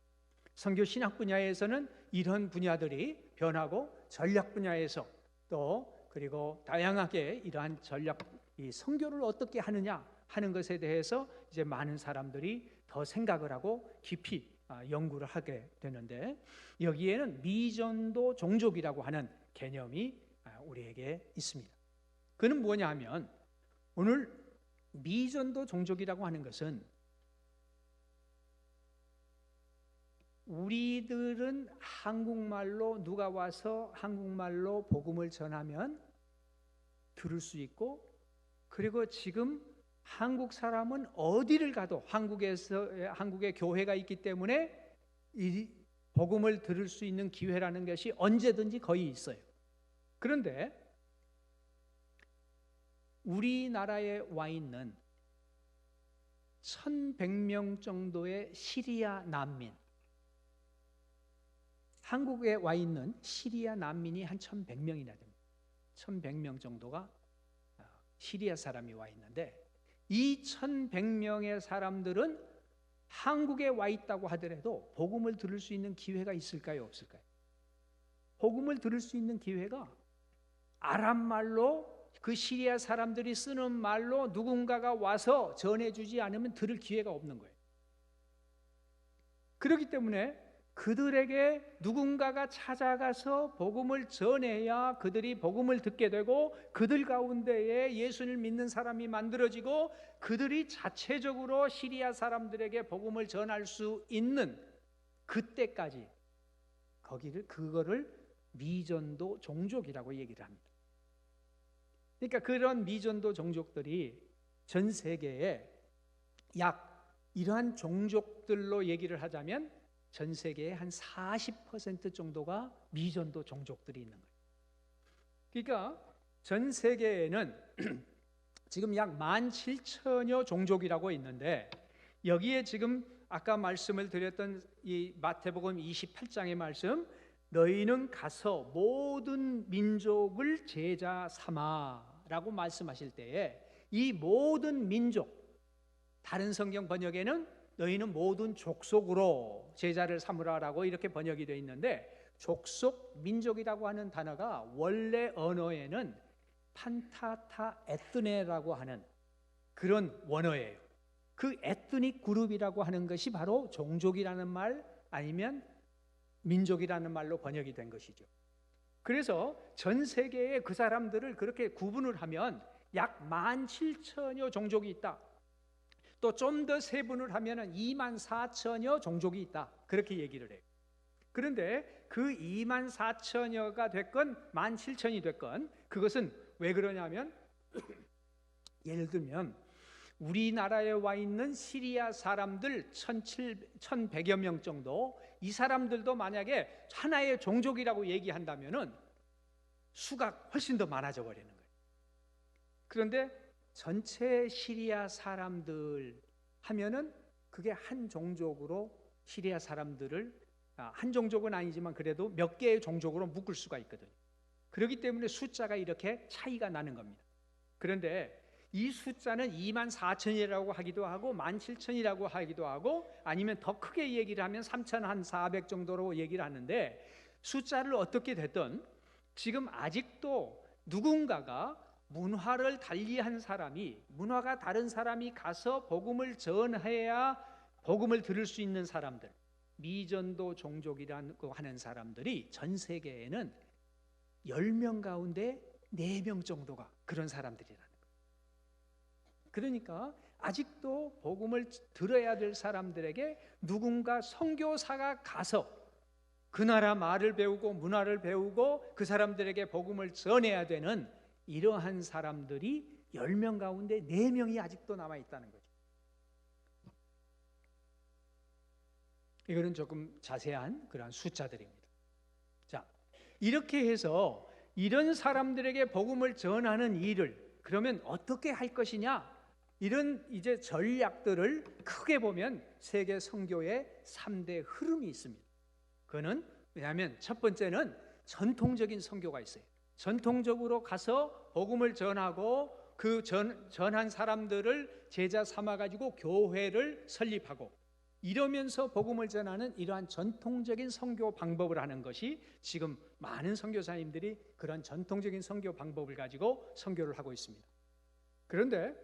선교 신학 분야에서는 이런 분야들이 변하고 전략 분야에서 또 그리고 다양하게 이러한 전략, 이 선교를 어떻게 하느냐 하는 것에 대해서 이제 많은 사람들이 더 생각을 하고 깊이 연구를 하게 되는데 여기에는 미전도 종족이라고 하는 개념이 우리에게 있습니다. 그는 뭐냐 하면 오늘 미전도 종족이라고 하는 것은 우리들은 한국말로 누가 와서 한국말로 복음을 전하면 들을 수 있고 그리고 지금 한국 사람은 어디를 가도 한국의 교회가 있기 때문에 이 복음을 들을 수 있는 기회라는 것이 언제든지 거의 있어요. 그런데 우리나라에 와 있는 1,100명 정도의 시리아 난민, 한국에 와 있는 시리아 난민이 한 1,100명이나 됩니다. 1,100명 정도가 시리아 사람이 와 있는데 이 1,100명의 사람들은 한국에 와 있다고 하더라도 복음을 들을 수 있는 기회가 있을까요? 없을까요? 복음을 들을 수 있는 기회가 아랍말로 그 시리아 사람들이 쓰는 말로 누군가가 와서 전해주지 않으면 들을 기회가 없는 거예요. 그렇기 때문에 그들에게 누군가가 찾아가서 복음을 전해야 그들이 복음을 듣게 되고 그들 가운데에 예수를 믿는 사람이 만들어지고 그들이 자체적으로 시리아 사람들에게 복음을 전할 수 있는 그때까지 그거를 미전도 종족이라고 얘기를 합니다. 그러니까 그런 미전도 종족들이 전 세계에 이러한 종족들로 얘기를 하자면 전 세계의 한 40% 정도가 미전도 종족들이 있는 거예요. 그러니까 전 세계에는 지금 약 17,000여 종족이라고 있는데 여기에 지금 아까 말씀을 드렸던 이 마태복음 28장의 말씀, 너희는 가서 모든 민족을 제자 삼아라고 말씀하실 때에 이 모든 민족, 다른 성경 번역에는 너희는 모든 족속으로 제자를 삼으라라고 이렇게 번역이 되어 있는데, 족속, 민족이라고 하는 단어가 원래 언어에는 판타타 에트네라고 하는 그런 원어예요. 그 에트닉 그룹이라고 하는 것이 바로 종족이라는 말 아니면 민족이라는 말로 번역이 된 것이죠. 그래서 전 세계에 그 사람들을 그렇게 구분을 하면 약 17,000여 종족이 있다. 또 좀 더 세분을 하면 24,000여 종족이 있다. 그렇게 얘기를 해요. 그런데 그 24,000여가 됐건 17,000이 됐건 그것은 왜 그러냐면 예를 들면 우리나라에 와 있는 시리아 사람들 1,100여 명 정도, 이 사람들도 만약에 하나의 종족이라고 얘기한다면은 수가 훨씬 더 많아져 버리는 거예요. 그런데 전체 시리아 사람들 하면은 그게 한 종족으로 시리아 사람들을 한 종족은 아니지만 그래도 몇 개의 종족으로 묶을 수가 있거든요. 그렇기 때문에 숫자가 이렇게 차이가 나는 겁니다. 그런데 이 숫자는 24,000이라고 하기도 하고 17,000이라고 하기도 하고 아니면 더 크게 얘기를 하면 3,400 정도로 얘기를 하는데, 숫자를 어떻게 됐든 지금 아직도 누군가가 문화를 달리한 사람이, 문화가 다른 사람이 가서 복음을 전해야 복음을 들을 수 있는 사람들, 미전도 종족이라고 하는 사람들이 전 세계에는 10명 가운데 4명 정도가 그런 사람들이라는 거예요. 그러니까 아직도 복음을 들어야 될 사람들에게 누군가 선교사가 가서 그 나라 말을 배우고 문화를 배우고 그 사람들에게 복음을 전해야 되는 이러한 사람들이 10명 가운데 4명이 아직도 남아있다는 거죠. 이거는 조금 자세한 그러한 숫자들입니다. 자, 이렇게 해서 이런 사람들에게 복음을 전하는 일을 그러면 어떻게 할 것이냐, 이런 이제 전략들을 크게 보면 세계 선교의 3대 흐름이 있습니다. 그거는 왜냐하면 첫 번째는 전통적인 선교가 있어요. 전통적으로 가서 복음을 전하고 그 전한 사람들을 제자 삼아가지고 교회를 설립하고 이러면서 복음을 전하는 이러한 전통적인 선교 방법을 하는 것이 지금 많은 선교사님들이 그런 전통적인 선교 방법을 가지고 선교를 하고 있습니다. 그런데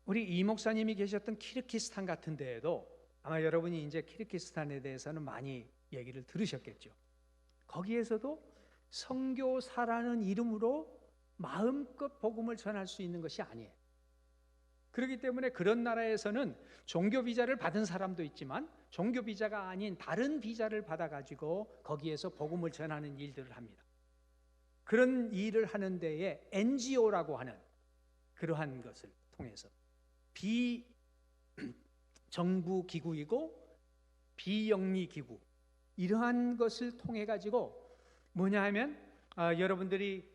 우리 이 목사님이 계셨던 키르기스탄 같은 데에도 아마 여러분이 이제 키르기스탄에 대해서는 많이 얘기를 들으셨겠죠. 거기에서도 선교사라는 이름으로 마음껏 복음을 전할 수 있는 것이 아니에요. 그렇기 때문에 그런 나라에서는 종교 비자를 받은 사람도 있지만 종교 비자가 아닌 다른 비자를 받아가지고 거기에서 복음을 전하는 일들을 합니다. 그런 일을 하는 데에 NGO라고 하는 그러한 것을 통해서 비정부 기구이고 비영리 기구, 이러한 것을 통해 가지고 뭐냐 하면 여러분들이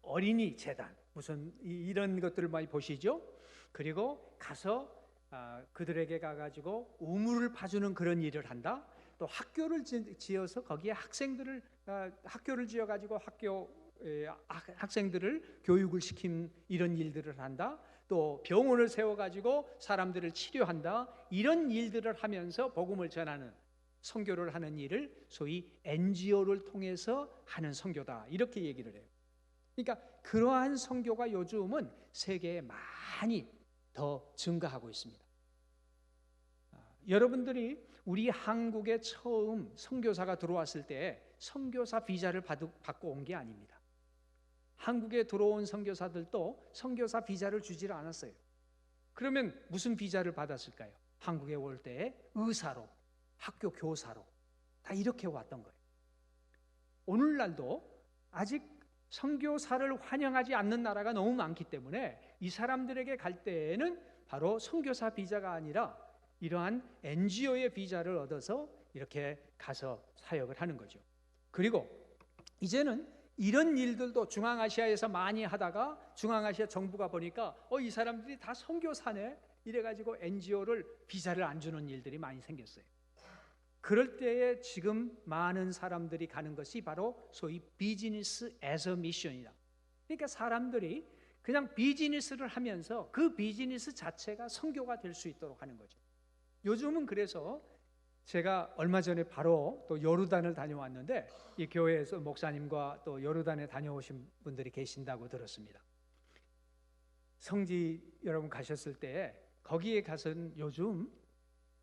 어린이 재단 무슨 이런 것들을 많이 보시죠. 그리고 가서 그들에게 가가지고 우물을 파주는 그런 일을 한다. 또 학교를 지어서 거기에 학생들을 학교를 지어가지고 학생들을 교육을 시킨 이런 일들을 한다. 또 병원을 세워가지고 사람들을 치료한다. 이런 일들을 하면서 복음을 전하는 선교를 하는 일을 소위 NGO를 통해서 하는 선교다, 이렇게 얘기를 해요. 그러니까 그러한 선교가 요즘은 세계에 많이 더 증가하고 있습니다. 여러분들이 우리 한국에 처음 선교사가 들어왔을 때 선교사 비자를 받고 온 게 아닙니다. 한국에 들어온 선교사들도 선교사 비자를 주질 않았어요. 그러면 무슨 비자를 받았을까요? 한국에 올 때 의사로, 학교 교사로 다 이렇게 왔던 거예요. 오늘날도 아직 선교사를 환영하지 않는 나라가 너무 많기 때문에 이 사람들에게 갈 때에는 바로 선교사 비자가 아니라 이러한 NGO의 비자를 얻어서 이렇게 가서 사역을 하는 거죠. 그리고 이제는 이런 일들도 중앙아시아에서 많이 하다가 중앙아시아 정부가 보니까 이 사람들이 다 선교사네 이래가지고 NGO를 비자를 안 주는 일들이 많이 생겼어요. 그럴 때에 지금 많은 사람들이 가는 것이 바로 소위 비즈니스 애저 미션이다. 그러니까 사람들이 그냥 비즈니스를 하면서 그 비즈니스 자체가 선교가 될 수 있도록 하는 거죠. 요즘은 그래서 제가 얼마 전에 바로 또 요르단을 다녀왔는데 이 교회에서 목사님과 또 요르단에 다녀오신 분들이 계신다고 들었습니다. 성지 여러분 가셨을 때 거기에 가서는 요즘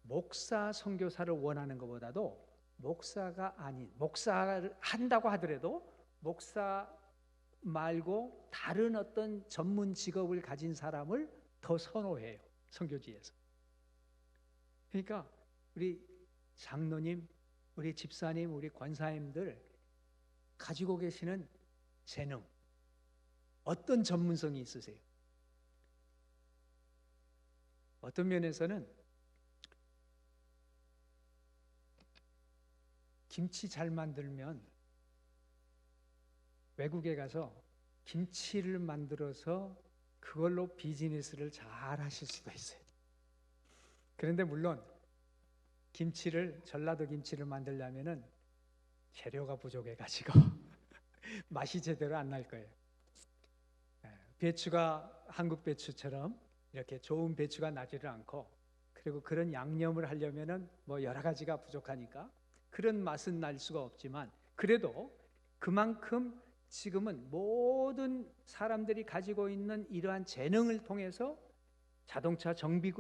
목사 선교사를 원하는 것보다도 목사가 아닌, 목사를 한다고 하더라도 목사 말고 다른 어떤 전문 직업을 가진 사람을 더 선호해요, 선교지에서. 그러니까 우리 장로님, 우리 집사님, 우리 권사님들 가지고 계시는 재능, 어떤 전문성이 있으세요? 어떤 면에서는 김치 잘 만들면 외국에 가서 김치를 만들어서 그걸로 비즈니스를 잘 하실 수도 있어요. 그런데 물론 김치를, 전라도 김치를 만들려면은 재료가 부족해가지고 맛이 제대로 안 날 거예요. 배추가 한국 배추처럼 이렇게 좋은 배추가 나지를 않고, 그리고 그런 양념을 하려면은 뭐 여러 가지가 부족하니까 그런 맛은 날 수가 없지만, 그래도 그만큼 지금은 모든 사람들이 가지고 있는 이러한 재능을 통해서, 자동차 정비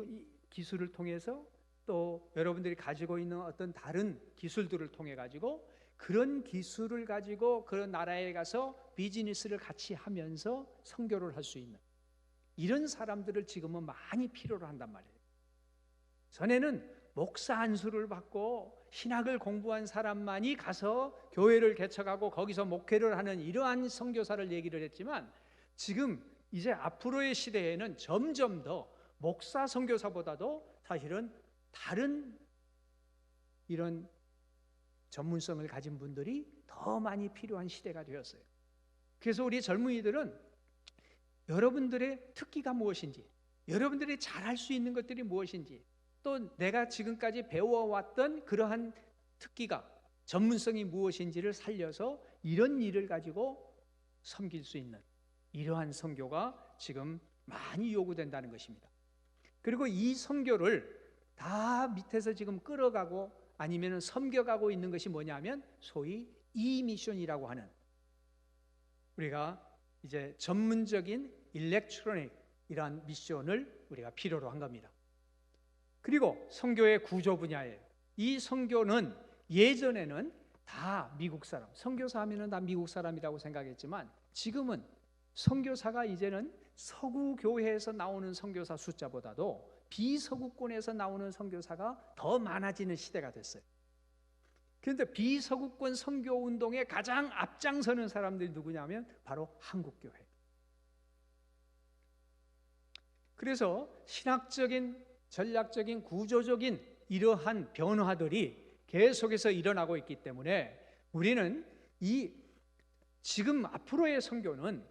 기술을 통해서, 또 여러분들이 가지고 있는 어떤 다른 기술들을 통해 가지고, 그런 기술을 가지고 그 나라에 가서 비즈니스를 같이 하면서 선교를 할 수 있는 이런 사람들을 지금은 많이 필요로 한단 말이에요. 전에는 목사 안수를 받고 신학을 공부한 사람만이 가서 교회를 개척하고 거기서 목회를 하는 이러한 선교사를 얘기를 했지만, 지금 이제 앞으로의 시대에는 점점 더 목사 선교사보다도 사실은 다른 이런 전문성을 가진 분들이 더 많이 필요한 시대가 되었어요. 그래서 우리 젊은이들은 여러분들의 특기가 무엇인지, 여러분들이 잘할 수 있는 것들이 무엇인지, 또 내가 지금까지 배워왔던 그러한 특기가, 전문성이 무엇인지를 살려서 이런 일을 가지고 섬길 수 있는 이러한 선교가 지금 많이 요구된다는 것입니다. 그리고 이 선교를 다 밑에서 지금 끌어가고 아니면 섬겨가고 있는 것이 뭐냐면 소위 이미션이라고 하는, 우리가 이제 전문적인 일렉트로닉 이러한 미션을 우리가 필요로 한 겁니다. 그리고 선교의 구조 분야예요. 이 선교는 예전에는 다 미국 사람, 선교사 하면은 다 미국 사람이라고 생각했지만, 지금은 선교사가 이제는 서구 교회에서 나오는 선교사 숫자보다도 비서구권에서 나오는 선교사가 더 많아지는 시대가 됐어요. 그런데 비서구권 선교 운동에 가장 앞장서는 사람들이 누구냐면 바로 한국교회. 그래서 신학적인, 전략적인, 구조적인 이러한 변화들이 계속해서 일어나고 있기 때문에 우리는 이 지금 앞으로의 선교는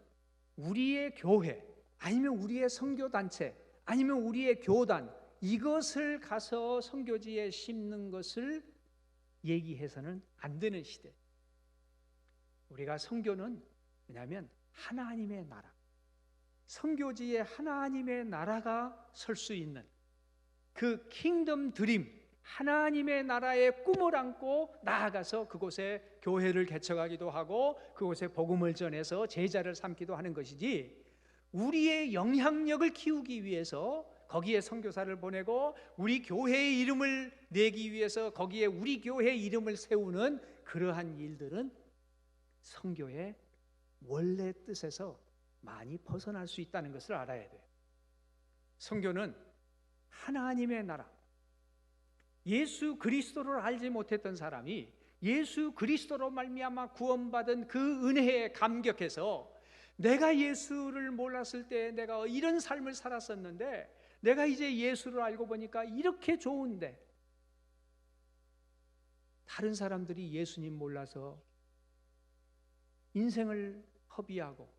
우리의 교회 아니면 우리의 선교단체 아니면 우리의 교단, 이것을 가서 선교지에 심는 것을 얘기해서는 안 되는 시대. 우리가 선교는 뭐냐면 하나님의 나라, 선교지에 하나님의 나라가 설 수 있는 그 킹덤 드림, 하나님의 나라의 꿈을 안고 나아가서 그곳에 교회를 개척하기도 하고 그곳에 복음을 전해서 제자를 삼기도 하는 것이지, 우리의 영향력을 키우기 위해서 거기에 선교사를 보내고 우리 교회의 이름을 내기 위해서 거기에 우리 교회의 이름을 세우는 그러한 일들은 선교의 원래 뜻에서 많이 벗어날 수 있다는 것을 알아야 돼요. 선교는 하나님의 나라, 예수 그리스도를 알지 못했던 사람이 예수 그리스도로 말미암아 구원받은 그 은혜에 감격해서 내가 예수를 몰랐을 때 내가 이런 삶을 살았었는데 내가 이제 예수를 알고 보니까 이렇게 좋은데, 다른 사람들이 예수님 몰라서 인생을 허비하고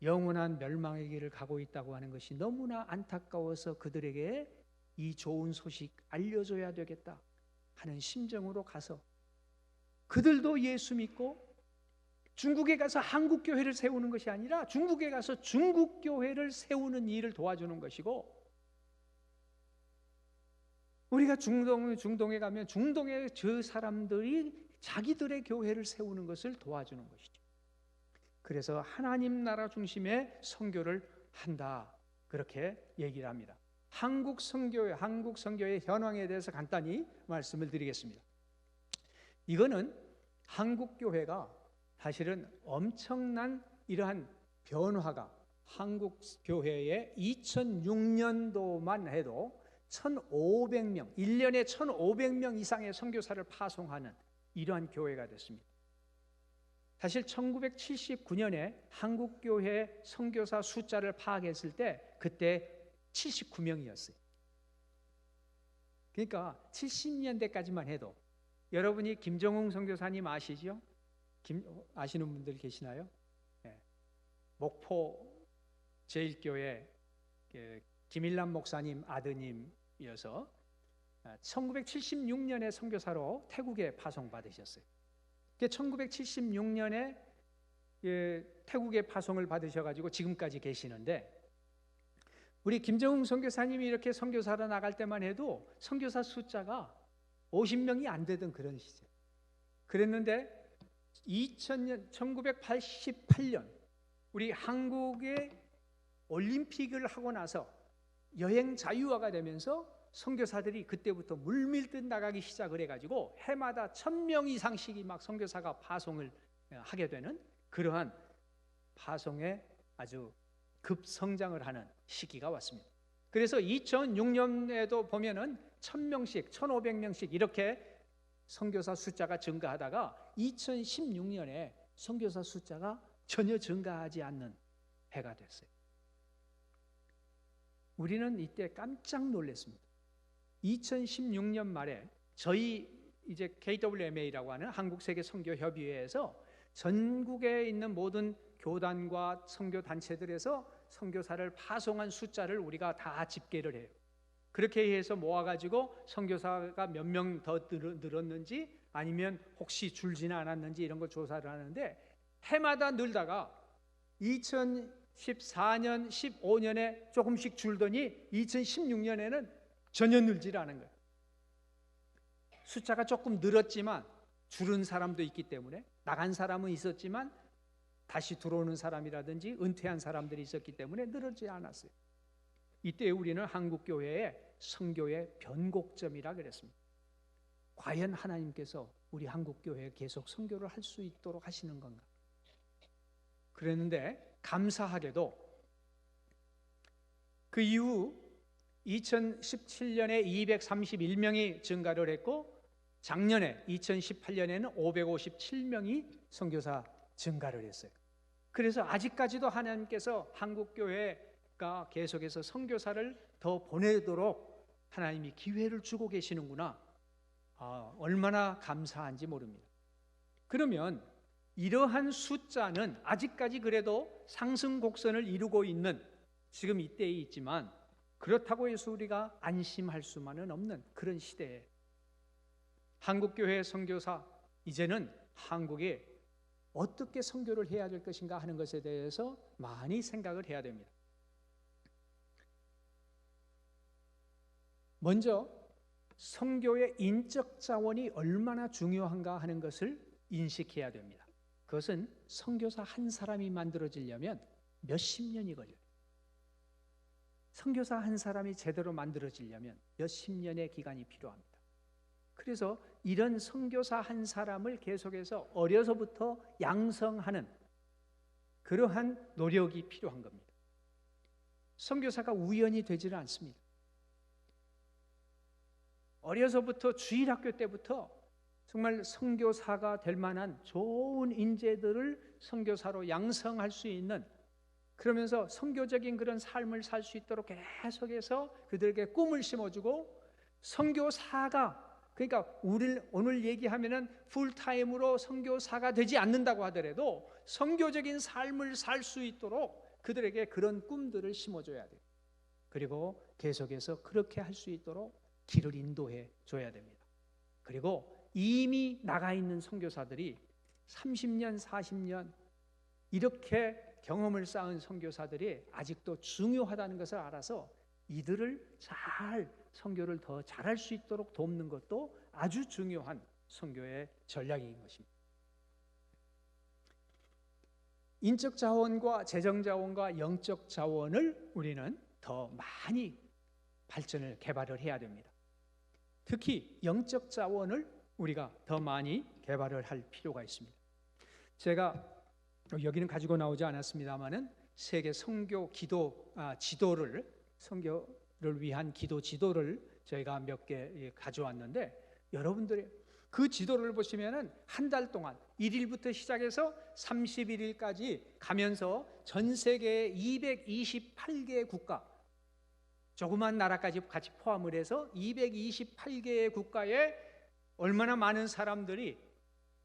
영원한 멸망의 길을 가고 있다고 하는 것이 너무나 안타까워서 그들에게 이 좋은 소식 알려줘야 되겠다 하는 심정으로 가서 그들도 예수 믿고 중국에 가서 한국 교회를 세우는 것이 아니라 중국에 가서 중국 교회를 세우는 일을 도와주는 것이고, 우리가 중동에 가면 중동의 저 사람들이 자기들의 교회를 세우는 것을 도와주는 것이죠. 그래서 하나님 나라 중심의 선교를 한다, 그렇게 얘기를 합니다. 한국 선교의 현황에 대해서 간단히 말씀을 드리겠습니다. 이거는 한국 교회가 사실은 엄청난 이러한 변화가 한국 교회의 2006년도만 해도 1,500명, 1년에 1,500명 이상의 선교사를 파송하는 이러한 교회가 됐습니다. 사실 1979년에 한국 교회 선교사 숫자를 파악했을 때 그때 79명이었어요. 그러니까 70년대까지만 해도, 여러분이 김정웅 선교사님 아시죠? 아시는 분들 계시나요? 네. 목포 제1교회 김일남 목사님 아드님이어서 1976년에 선교사로 태국에 파송받으셨어요. 1976년에 태국에 파송을 받으셔가지고 지금까지 계시는데, 우리 김정웅 선교사님이 이렇게 선교사로 나갈 때만 해도 선교사 숫자가 50명이 안 되던 그런 시절. 그랬는데 1988년 우리 한국의 올림픽을 하고 나서 여행 자유화가 되면서 선교사들이 그때부터 물밀듯 나가기 시작을 해가지고 해마다 1,000명 이상씩이 막 선교사가 파송을 하게 되는 그러한 파송에 아주 급성장을 하는 시기가 왔습니다. 그래서 2006년에도 보면은 1,000명씩 1,500명씩 이렇게 선교사 숫자가 증가하다가 2016년에 선교사 숫자가 전혀 증가하지 않는 해가 됐어요. 우리는 이때 깜짝 놀랐습니다. 2016년 말에 저희 이제 KWMA라고 하는 한국세계선교협의회에서 전국에 있는 모든 교단과 선교 단체들에서 선교사를 파송한 숫자를 우리가 다 집계를 해요. 그렇게 해서 모아가지고 선교사가 몇 명 더 늘었는지 아니면 혹시 줄지는 않았는지 이런 걸 조사를 하는데, 해마다 늘다가 2014년, 15년에 조금씩 줄더니 2016년에는 전혀 늘지 않은 거예요. 숫자가 조금 늘었지만 줄은 사람도 있기 때문에, 나간 사람은 있었지만 다시 들어오는 사람이라든지 은퇴한 사람들이 있었기 때문에 늘지 않았어요. 이때 우리는 한국교회의 선교의 변곡점이라 그랬습니다. 과연 하나님께서 우리 한국교회에 계속 선교를 할 수 있도록 하시는 건가? 그랬는데 감사하게도 그 이후 2017년에 231명이 증가를 했고, 작년에 2018년에는 557명이 선교사 증가를 했어요. 그래서 아직까지도 하나님께서 한국교회가 계속해서 선교사를 더 보내도록 하나님이 기회를 주고 계시는구나. 얼마나 감사한지 모릅니다. 그러면 이러한 숫자는 아직까지 그래도 상승 곡선을 이루고 있는 지금 이때에 있지만, 그렇다고 해서 우리가 안심할 수만은 없는 그런 시대에 한국교회 선교사, 이제는 한국에 어떻게 선교를 해야 될 것인가 하는 것에 대해서 많이 생각을 해야 됩니다. 먼저 선교의 인적 자원이 얼마나 중요한가 하는 것을 인식해야 됩니다. 그것은 선교사 한 사람이 만들어지려면 몇십 년이 걸려요. 선교사 한 사람이 제대로 만들어지려면 몇십 년의 기간이 필요합니다. 그래서 이런 선교사 한 사람을 계속해서 어려서부터 양성하는 그러한 노력이 필요한 겁니다. 선교사가 우연히 되지는 않습니다. 어려서부터 주일학교 때부터 정말 선교사가 될 만한 좋은 인재들을 선교사로 양성할 수 있는, 그러면서 선교적인 그런 삶을 살 수 있도록 계속해서 그들에게 꿈을 심어주고, 선교사가, 그러니까 오늘 얘기하면은 풀타임으로 선교사가 되지 않는다고 하더라도 선교적인 삶을 살 수 있도록 그들에게 그런 꿈들을 심어줘야 돼요. 그리고 계속해서 그렇게 할 수 있도록 길을 인도해 줘야 됩니다. 그리고 이미 나가 있는 선교사들이 30년, 40년 이렇게 경험을 쌓은 선교사들이 아직도 중요하다는 것을 알아서 이들을 잘 선교를 더 잘할 수 있도록 돕는 것도 아주 중요한 선교의 전략인 것입니다. 인적 자원과 재정 자원과 영적 자원을 우리는 더 많이 개발을 해야 됩니다. 특히 영적 자원을 우리가 더 많이 개발을 할 필요가 있습니다. 제가 여기는 가지고 나오지 않았습니다만은 세계 선교 지도를, 선교를 위한 기도 지도를 저희가 몇 개 가져왔는데, 여러분들이 그 지도를 보시면은 한 달 동안 1일부터 시작해서 31일까지 가면서 전 세계 228개의 국가, 조그만 나라까지 같이 포함을 해서 228개의 국가에 얼마나 많은 사람들이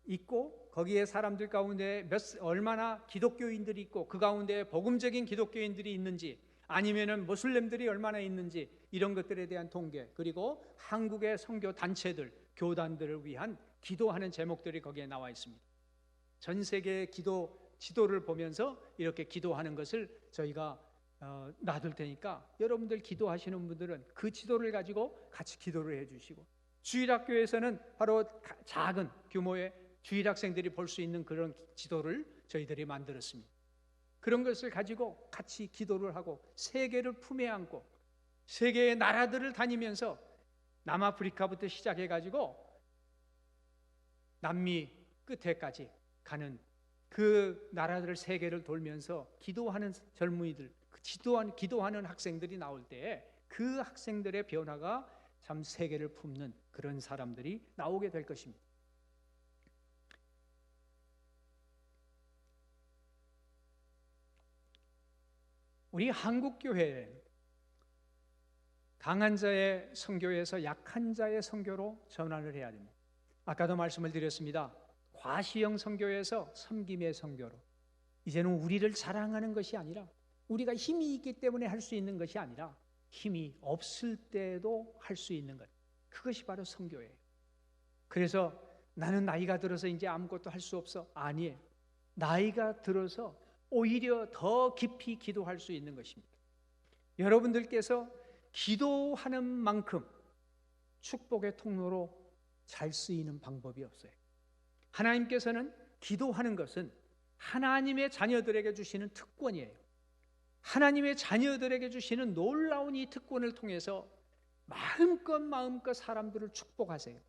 있고, 거기에 사람들 가운데 얼마나 기독교인들이 있고, 그 가운데 복음적인 기독교인들이 있는지, 아니면은 모슬렘들이 얼마나 있는지, 이런 것들에 대한 통계, 그리고 한국의 선교 단체들, 교단들을 위한 기도하는 제목들이 거기에 나와 있습니다. 전 세계 기도 지도를 보면서 이렇게 기도하는 것을 저희가 놔둘 테니까, 여러분들 기도하시는 분들은 그 지도를 가지고 같이 기도를 해주시고, 주일학교에서는 바로 작은 규모의 주일학생들이 볼 수 있는 그런 지도를 저희들이 만들었습니다. 그런 것을 가지고 같이 기도를 하고 세계를 품에 안고 세계의 나라들을 다니면서 남아프리카부터 시작해가지고 남미 끝에까지 가는 그 나라들 세계를 돌면서 기도하는 젊은이들, 기도하는 학생들이 나올 때에 그 학생들의 변화가 참 세계를 품는 그런 사람들이 나오게 될 것입니다. 우리 한국교회는 강한 자의 선교에서 약한 자의 선교로 전환을 해야 됩니다. 아까도 말씀을 드렸습니다. 과시형 선교에서 섬김의 선교로, 이제는 우리를 자랑하는 것이 아니라, 우리가 힘이 있기 때문에 할 수 있는 것이 아니라 힘이 없을 때도 할 수 있는 것, 그것이 바로 선교예요. 그래서 나는 나이가 들어서 이제 아무것도 할 수 없어, 아니에요. 나이가 들어서 오히려 더 깊이 기도할 수 있는 것입니다. 여러분들께서 기도하는 만큼 축복의 통로로 잘 쓰이는 방법이 없어요. 하나님께서는 기도하는 것은 하나님의 자녀들에게 주시는 특권이에요. 하나님의 자녀들에게 주시는 놀라운 이 특권을 통해서 마음껏 사람들을 축복하세요.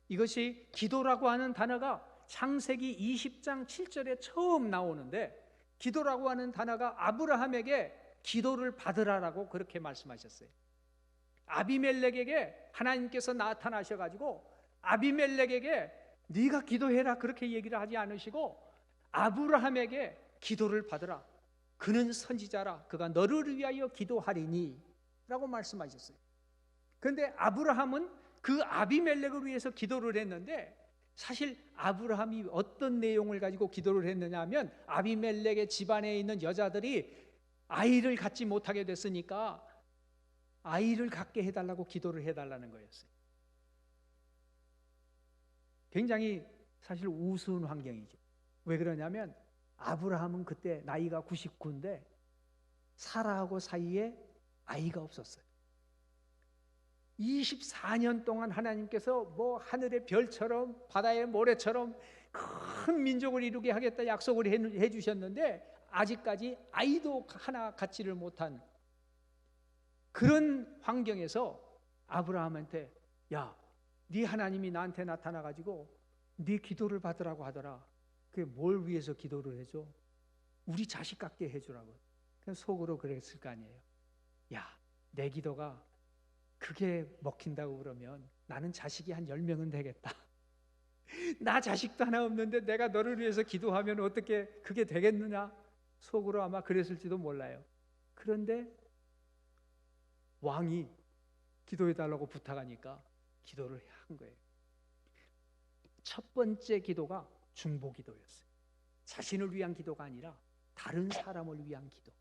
이것이 기도라고 하는 단어가 창세기 20장 7절에 처음 나오는데, 기도라고 하는 단어가 아브라함에게 기도를 받으라라고 그렇게 말씀하셨어요. 아비멜렉에게 하나님께서 나타나셔가지고 아비멜렉에게 네가 기도해라 그렇게 얘기를 하지 않으시고, 아브라함에게 기도를 받으라, 그는 선지자라, 그가 너를 위하여 기도하리니 라고 말씀하셨어요. 그런데 아브라함은 그 아비멜렉을 위해서 기도를 했는데, 사실 아브라함이 어떤 내용을 가지고 기도를 했느냐 하면, 아비멜렉의 집안에 있는 여자들이 아이를 갖지 못하게 됐으니까 아이를 갖게 해달라고 기도를 해달라는 거였어요. 굉장히 사실 우스운 환경이죠. 왜 그러냐면 아브라함은 그때 나이가 99인데 사라하고 사이에 아이가 없었어요. 24년 동안 하나님께서 뭐 하늘의 별처럼 바다의 모래처럼 큰 민족을 이루게 하겠다 약속을 해주셨는데 아직까지 아이도 하나 갖지를 못한 그런 환경에서 아브라함한테 야, 네 하나님이 나한테 나타나가지고 네 기도를 받으라고 하더라. 그게 뭘 위해서 기도를 해줘? 우리 자식 같게 해주라고. 그래서 속으로 그랬을 거 아니에요. 야, 내 기도가 그게 먹힌다고 그러면 나는 자식이 한 10명은 되겠다. 나 자식도 하나 없는데 내가 너를 위해서 기도하면 어떻게 그게 되겠느냐? 속으로 아마 그랬을지도 몰라요. 그런데 왕이 기도해달라고 부탁하니까 기도를 한 거예요. 첫 번째 기도가 중보 기도였어요. 자신을 위한 기도가 아니라 다른 사람을 위한 기도.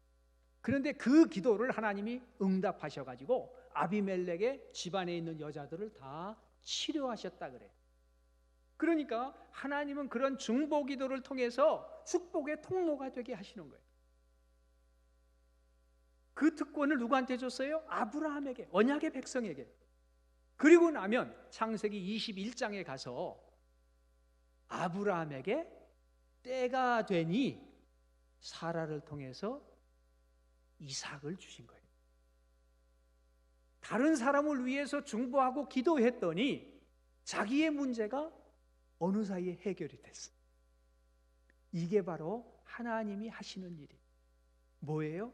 그런데 그 기도를 하나님이 응답하셔가지고 아비멜렉의 집안에 있는 여자들을 다 치료하셨다 그래요. 그러니까 하나님은 그런 중보 기도를 통해서 축복의 통로가 되게 하시는 거예요. 그 특권을 누구한테 줬어요? 아브라함에게, 언약의 백성에게. 그리고 나면 창세기 21장에 가서 아브라함에게 때가 되니 사라를 통해서 이삭을 주신 거예요. 다른 사람을 위해서 중보하고 기도했더니 자기의 문제가 어느 사이에 해결이 됐어요. 이게 바로 하나님이 하시는 일이 뭐예요?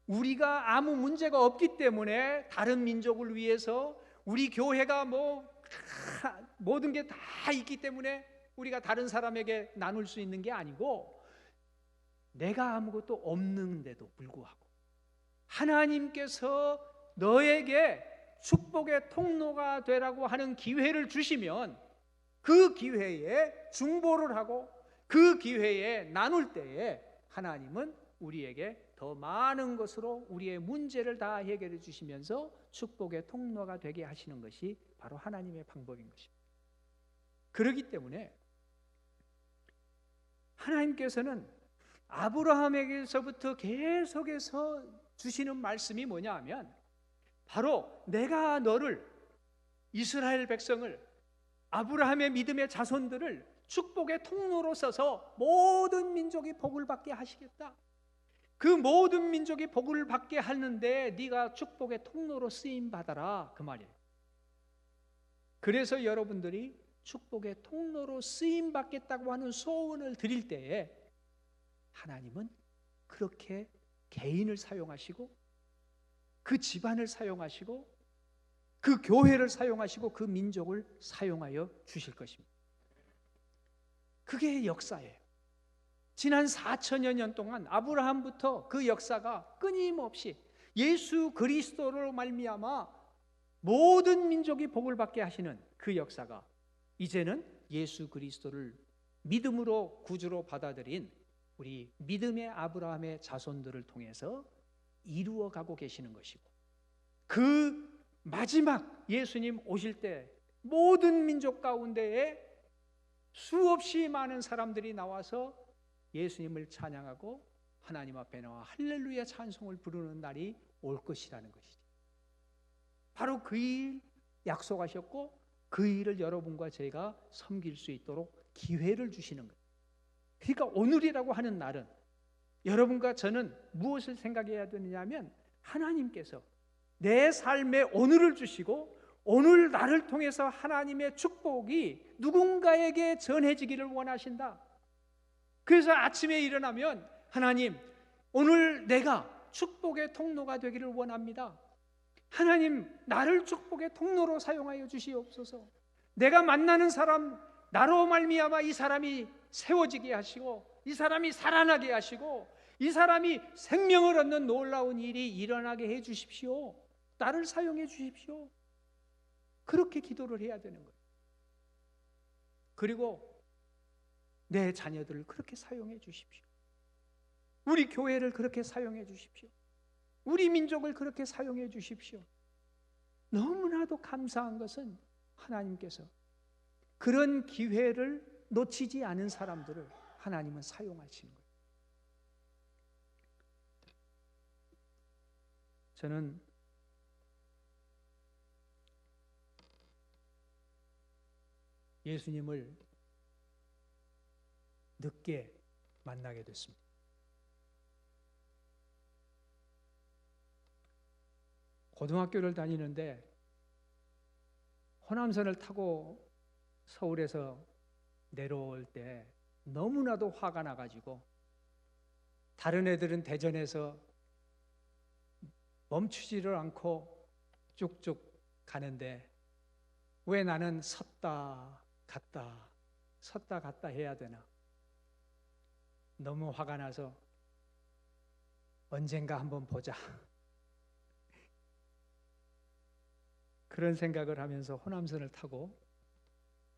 우리가 아무 문제가 없기 때문에 다른 민족을 위해서 우리 교회가 모든 게 다 있기 때문에 우리가 다른 사람에게 나눌 수 있는 게 아니고 내가 아무것도 없는데도 불구하고 하나님께서 너에게 축복의 통로가 되라고 하는 기회를 주시면 그 기회에 중보를 하고 그 기회에 나눌 때에 하나님은 우리에게 더 많은 것으로 우리의 문제를 다 해결해 주시면서 축복의 통로가 되게 하시는 것이 바로 하나님의 방법인 것입니다. 그렇기 때문에 하나님께서는 아브라함에게서부터 계속해서 주시는 말씀이 뭐냐 하면 바로 내가 너를, 이스라엘 백성을, 아브라함의 믿음의 자손들을 축복의 통로로 써서 모든 민족이 복을 받게 하시겠다. 그 모든 민족이 복을 받게 하는데 네가 축복의 통로로 쓰임 받아라, 그 말이에요. 그래서 여러분들이 축복의 통로로 쓰임 받겠다고 하는 소원을 드릴 때에 하나님은 그렇게 개인을 사용하시고 그 집안을 사용하시고 그 교회를 사용하시고 그 민족을 사용하여 주실 것입니다. 그게 역사예요. 지난 4천여 년 동안 아브라함부터 그 역사가 끊임없이 예수 그리스도로 말미암아 모든 민족이 복을 받게 하시는 그 역사가 이제는 예수 그리스도를 믿음으로 구주로 받아들인 우리 믿음의 아브라함의 자손들을 통해서 이루어가고 계시는 것이고, 그 마지막 예수님 오실 때 모든 민족 가운데에 수없이 많은 사람들이 나와서 예수님을 찬양하고 하나님 앞에 나와 할렐루야 찬송을 부르는 날이 올 것이라는 것이죠. 바로 그 일 약속하셨고 그 일을 여러분과 제가 섬길 수 있도록 기회를 주시는 거예요. 그러니까 오늘이라고 하는 날은 여러분과 저는 무엇을 생각해야 되느냐면 하나님께서 내 삶의 오늘을 주시고 오늘 나를 통해서 하나님의 축복이 누군가에게 전해지기를 원하신다. 그래서 아침에 일어나면 하나님, 오늘 내가 축복의 통로가 되기를 원합니다. 하나님, 나를 축복의 통로로 사용하여 주시옵소서. 내가 만나는 사람, 나로 말미암아 이 사람이 세워지게 하시고 이 사람이 살아나게 하시고 이 사람이 생명을 얻는 놀라운 일이 일어나게 해 주십시오. 나를 사용해 주십시오. 그렇게 기도를 해야 되는 거예요. 그리고 내 자녀들을 그렇게 사용해 주십시오. 우리 교회를 그렇게 사용해 주십시오. 우리 민족을 그렇게 사용해 주십시오. 너무나도 감사한 것은 하나님께서 그런 기회를 놓치지 않은 사람들을 하나님은 사용하시는 거예요. 저는 예수님을 늦게 만나게 됐습니다. 고등학교를 다니는데 호남선을 타고 서울에서 내려올 때 너무나도 화가 나가지고 다른 애들은 대전에서 멈추지를 않고 쭉쭉 가는데 왜 나는 섰다 갔다 해야 되나? 너무 화가 나서 언젠가 한번 보자. 그런 생각을 하면서 호남선을 타고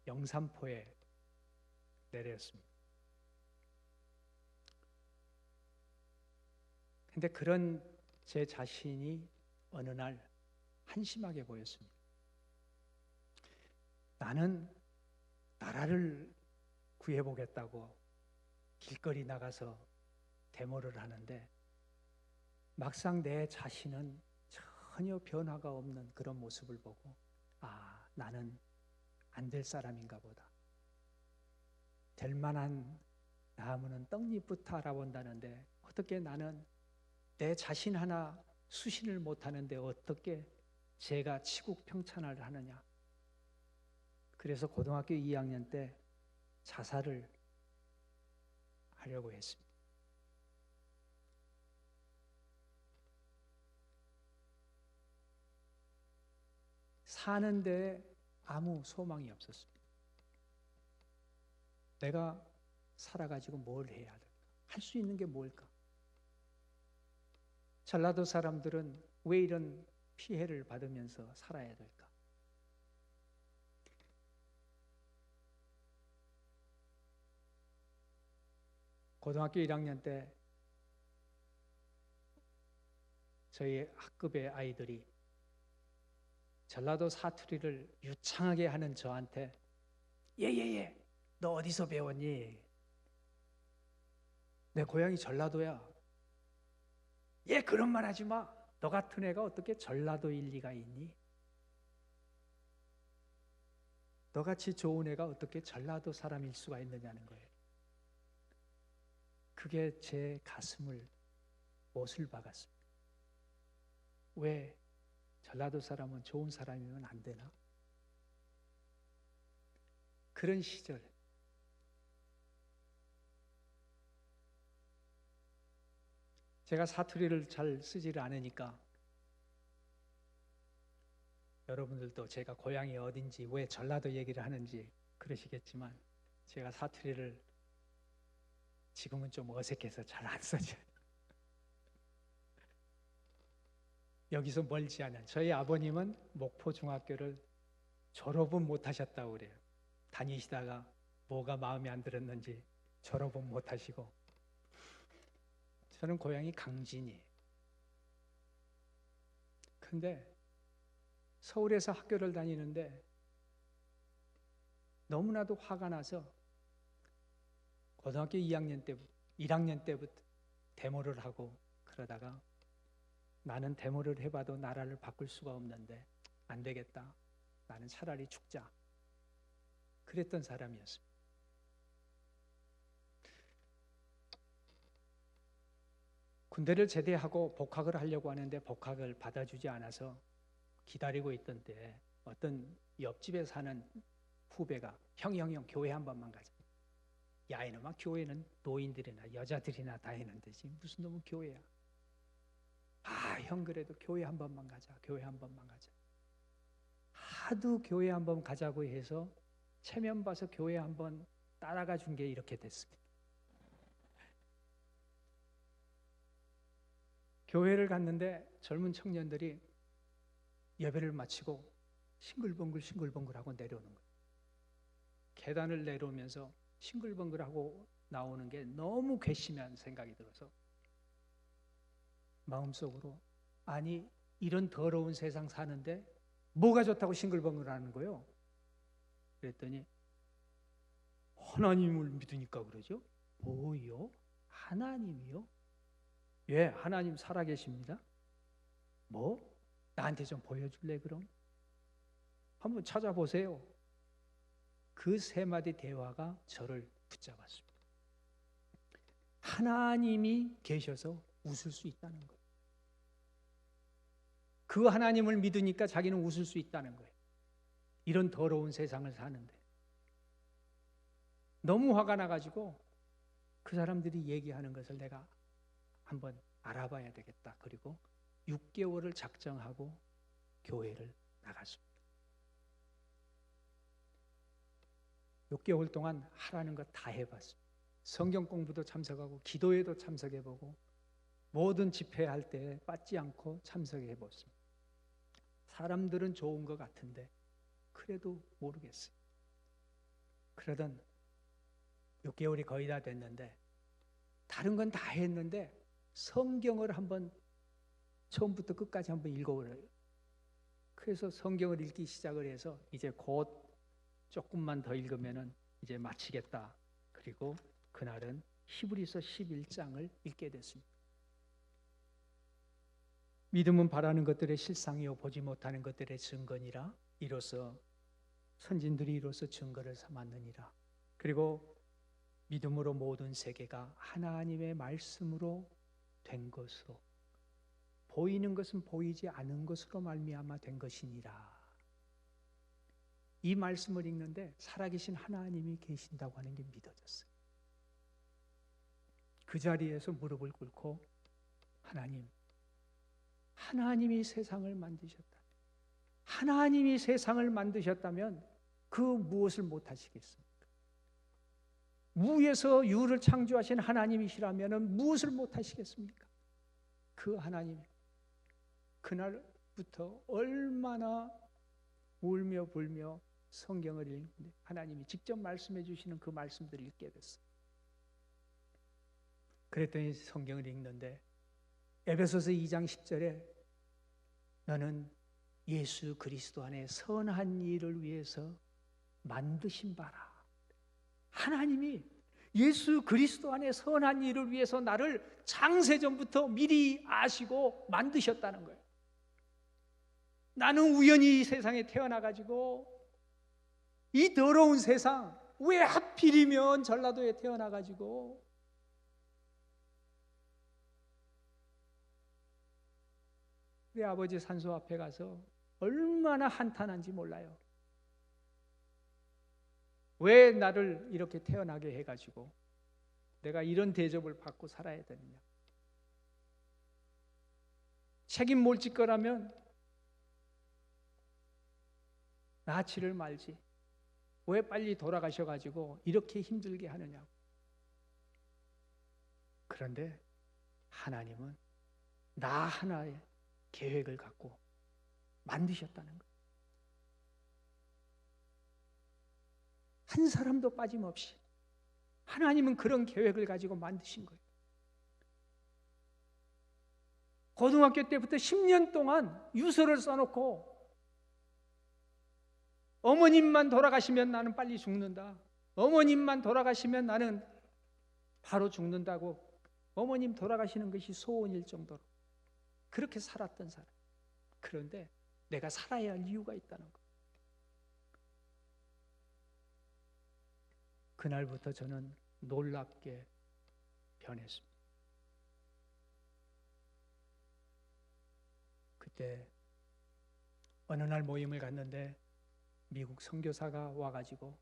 영산포에 내렸습니다. 근데 그런 제 자신이 어느 날 한심하게 보였습니다. 나는 나라를 구해보겠다고 길거리 나가서 데모를 하는데 막상 내 자신은 전혀 변화가 없는 그런 모습을 보고 나는 안 될 사람인가 보다. 될 만한 나무는 떡잎부터 알아본다는데 어떻게 나는 내 자신 하나 수신을 못하는데 어떻게 제가 치국평천을 하느냐. 그래서 고등학교 2학년 때 자살을 하려고 했습니다. 사는데 아무 소망이 없었습니다. 내가 살아가지고 뭘 해야 될까? 할 수 있는 게 뭘까? 전라도 사람들은 왜 이런 피해를 받으면서 살아야 될까? 고등학교 1학년 때 저희 학급의 아이들이 전라도 사투리를 유창하게 하는 저한테 예예예 너 어디서 배웠니? 내 고향이 전라도야. 예 그런 말 하지 마. 너 같은 애가 어떻게 전라도일 리가 있니? 너같이 좋은 애가 어떻게 전라도 사람일 수가 있느냐는 거예요. 그게 제 가슴을 못을 박았습니다. 왜 전라도 사람은 좋은 사람이면 안 되나? 그런 시절 제가 사투리를 잘 쓰지를 않으니까 여러분들도 제가 고향이 어딘지 왜 전라도 얘기를 하는지 그러시겠지만 제가 사투리를 지금은 좀 어색해서 잘 안 써져요. 여기서 멀지 않은 저희 아버님은 목포 중학교를 졸업은 못 하셨다고 그래요. 다니시다가 뭐가 마음에 안 들었는지 졸업은 못 하시고 저는 고향이 강진이에요. 근데 서울에서 학교를 다니는데 너무나도 화가 나서 고등학교 1학년 때부터 데모를 하고 그러다가 나는 데모를 해봐도 나라를 바꿀 수가 없는데 안 되겠다. 나는 차라리 죽자. 그랬던 사람이었습니다. 군대를 제대하고 복학을 하려고 하는데 복학을 받아주지 않아서 기다리고 있던 때 어떤 옆집에 사는 후배가 형 교회 한 번만 가자. 야 이놈아 교회는 노인들이나 여자들이나 다 있는데 지금 무슨 놈의 교회야. 형 그래도 교회 한 번만 가자. 교회 한 번만 가자. 하도 교회 한 번 가자고 해서 체면 봐서 교회 한 번 따라가 준 게 이렇게 됐습니다. 교회를 갔는데 젊은 청년들이 예배를 마치고 싱글벙글 하고 내려오는 거예요. 계단을 내려오면서 싱글벙글하고 나오는 게 너무 괘씸한 생각이 들어서 마음속으로 아니 이런 더러운 세상 사는데 뭐가 좋다고 싱글벙글하는 거예요? 그랬더니 하나님을 믿으니까 그러죠. 뭐요? 하나님이요? 예, 하나님 살아계십니다. 뭐? 나한테 좀 보여줄래 그럼? 한번 찾아보세요. 그 세 마디 대화가 저를 붙잡았습니다. 하나님이 계셔서 웃을 수 있다는 것. 그 하나님을 믿으니까 자기는 웃을 수 있다는 거예요. 이런 더러운 세상을 사는데. 너무 화가 나가지고 그 사람들이 얘기하는 것을 내가 한번 알아봐야 되겠다. 그리고 6개월을 작정하고 교회를 나갔습니다. 6개월 동안 하라는 것 다 해봤습니다. 성경 공부도 참석하고 기도회도 참석해보고 모든 집회할 때 빠지 않고 참석해봤습니다. 사람들은 좋은 것 같은데 그래도 모르겠어요. 그러던 6개월이 거의 다 됐는데 다른 건 다 했는데 성경을 한번 처음부터 끝까지 한번 읽어보래요. 그래서 성경을 읽기 시작을 해서 이제 곧 조금만 더 읽으면은 이제 마치겠다. 그리고 그날은 히브리서 11장을 읽게 됐습니다. 믿음은 바라는 것들의 실상이요 보지 못하는 것들의 증거니라. 이로써 선진들이 이로써 증거를 삼았느니라. 그리고 믿음으로 모든 세계가 하나님의 말씀으로 된 것으로 보이는 것은 보이지 않은 것으로 말미암아 된 것이니라. 이 말씀을 읽는데 살아계신 하나님이 계신다고 하는 게 믿어졌어요. 그 자리에서 무릎을 꿇고 하나님이 세상을 만드셨다. 하나님이 세상을 만드셨다면 그 무엇을 못하시겠습니까? 무에서 유를 창조하신 하나님이시라면 무엇을 못하시겠습니까? 그 하나님, 그날부터 얼마나 울며 불며 성경을 읽는데 하나님이 직접 말씀해 주시는 그 말씀들을 읽게 됐어요. 그랬더니 성경을 읽는데 에베소서 2장 10절에 너는 예수 그리스도 안에 선한 일을 위해서 만드신 바라. 하나님이 예수 그리스도 안에 선한 일을 위해서 나를 창세전부터 미리 아시고 만드셨다는 거예요. 나는 우연히 이 세상에 태어나가지고 이 더러운 세상, 왜 하필이면 전라도에 태어나가지고 우리 아버지 산소 앞에 가서 얼마나 한탄한지 몰라요. 왜 나를 이렇게 태어나게 해가지고 내가 이런 대접을 받고 살아야 되느냐. 책임 몰질 거라면 낳지를 말지. 왜 빨리 돌아가셔가지고 이렇게 힘들게 하느냐고. 그런데 하나님은 나 하나의 계획을 갖고 만드셨다는 거예요. 한 사람도 빠짐없이 하나님은 그런 계획을 가지고 만드신 거예요. 고등학교 때부터 10년 동안 유서를 써놓고 어머님만 돌아가시면 나는 빨리 죽는다. 어머님만 돌아가시면 나는 바로 죽는다고 어머님 돌아가시는 것이 소원일 정도로 그렇게 살았던 사람. 그런데 내가 살아야 할 이유가 있다는 거. 그날부터 저는 놀랍게 변했습니다. 그때 어느 날 모임을 갔는데 미국 선교사가 와가지고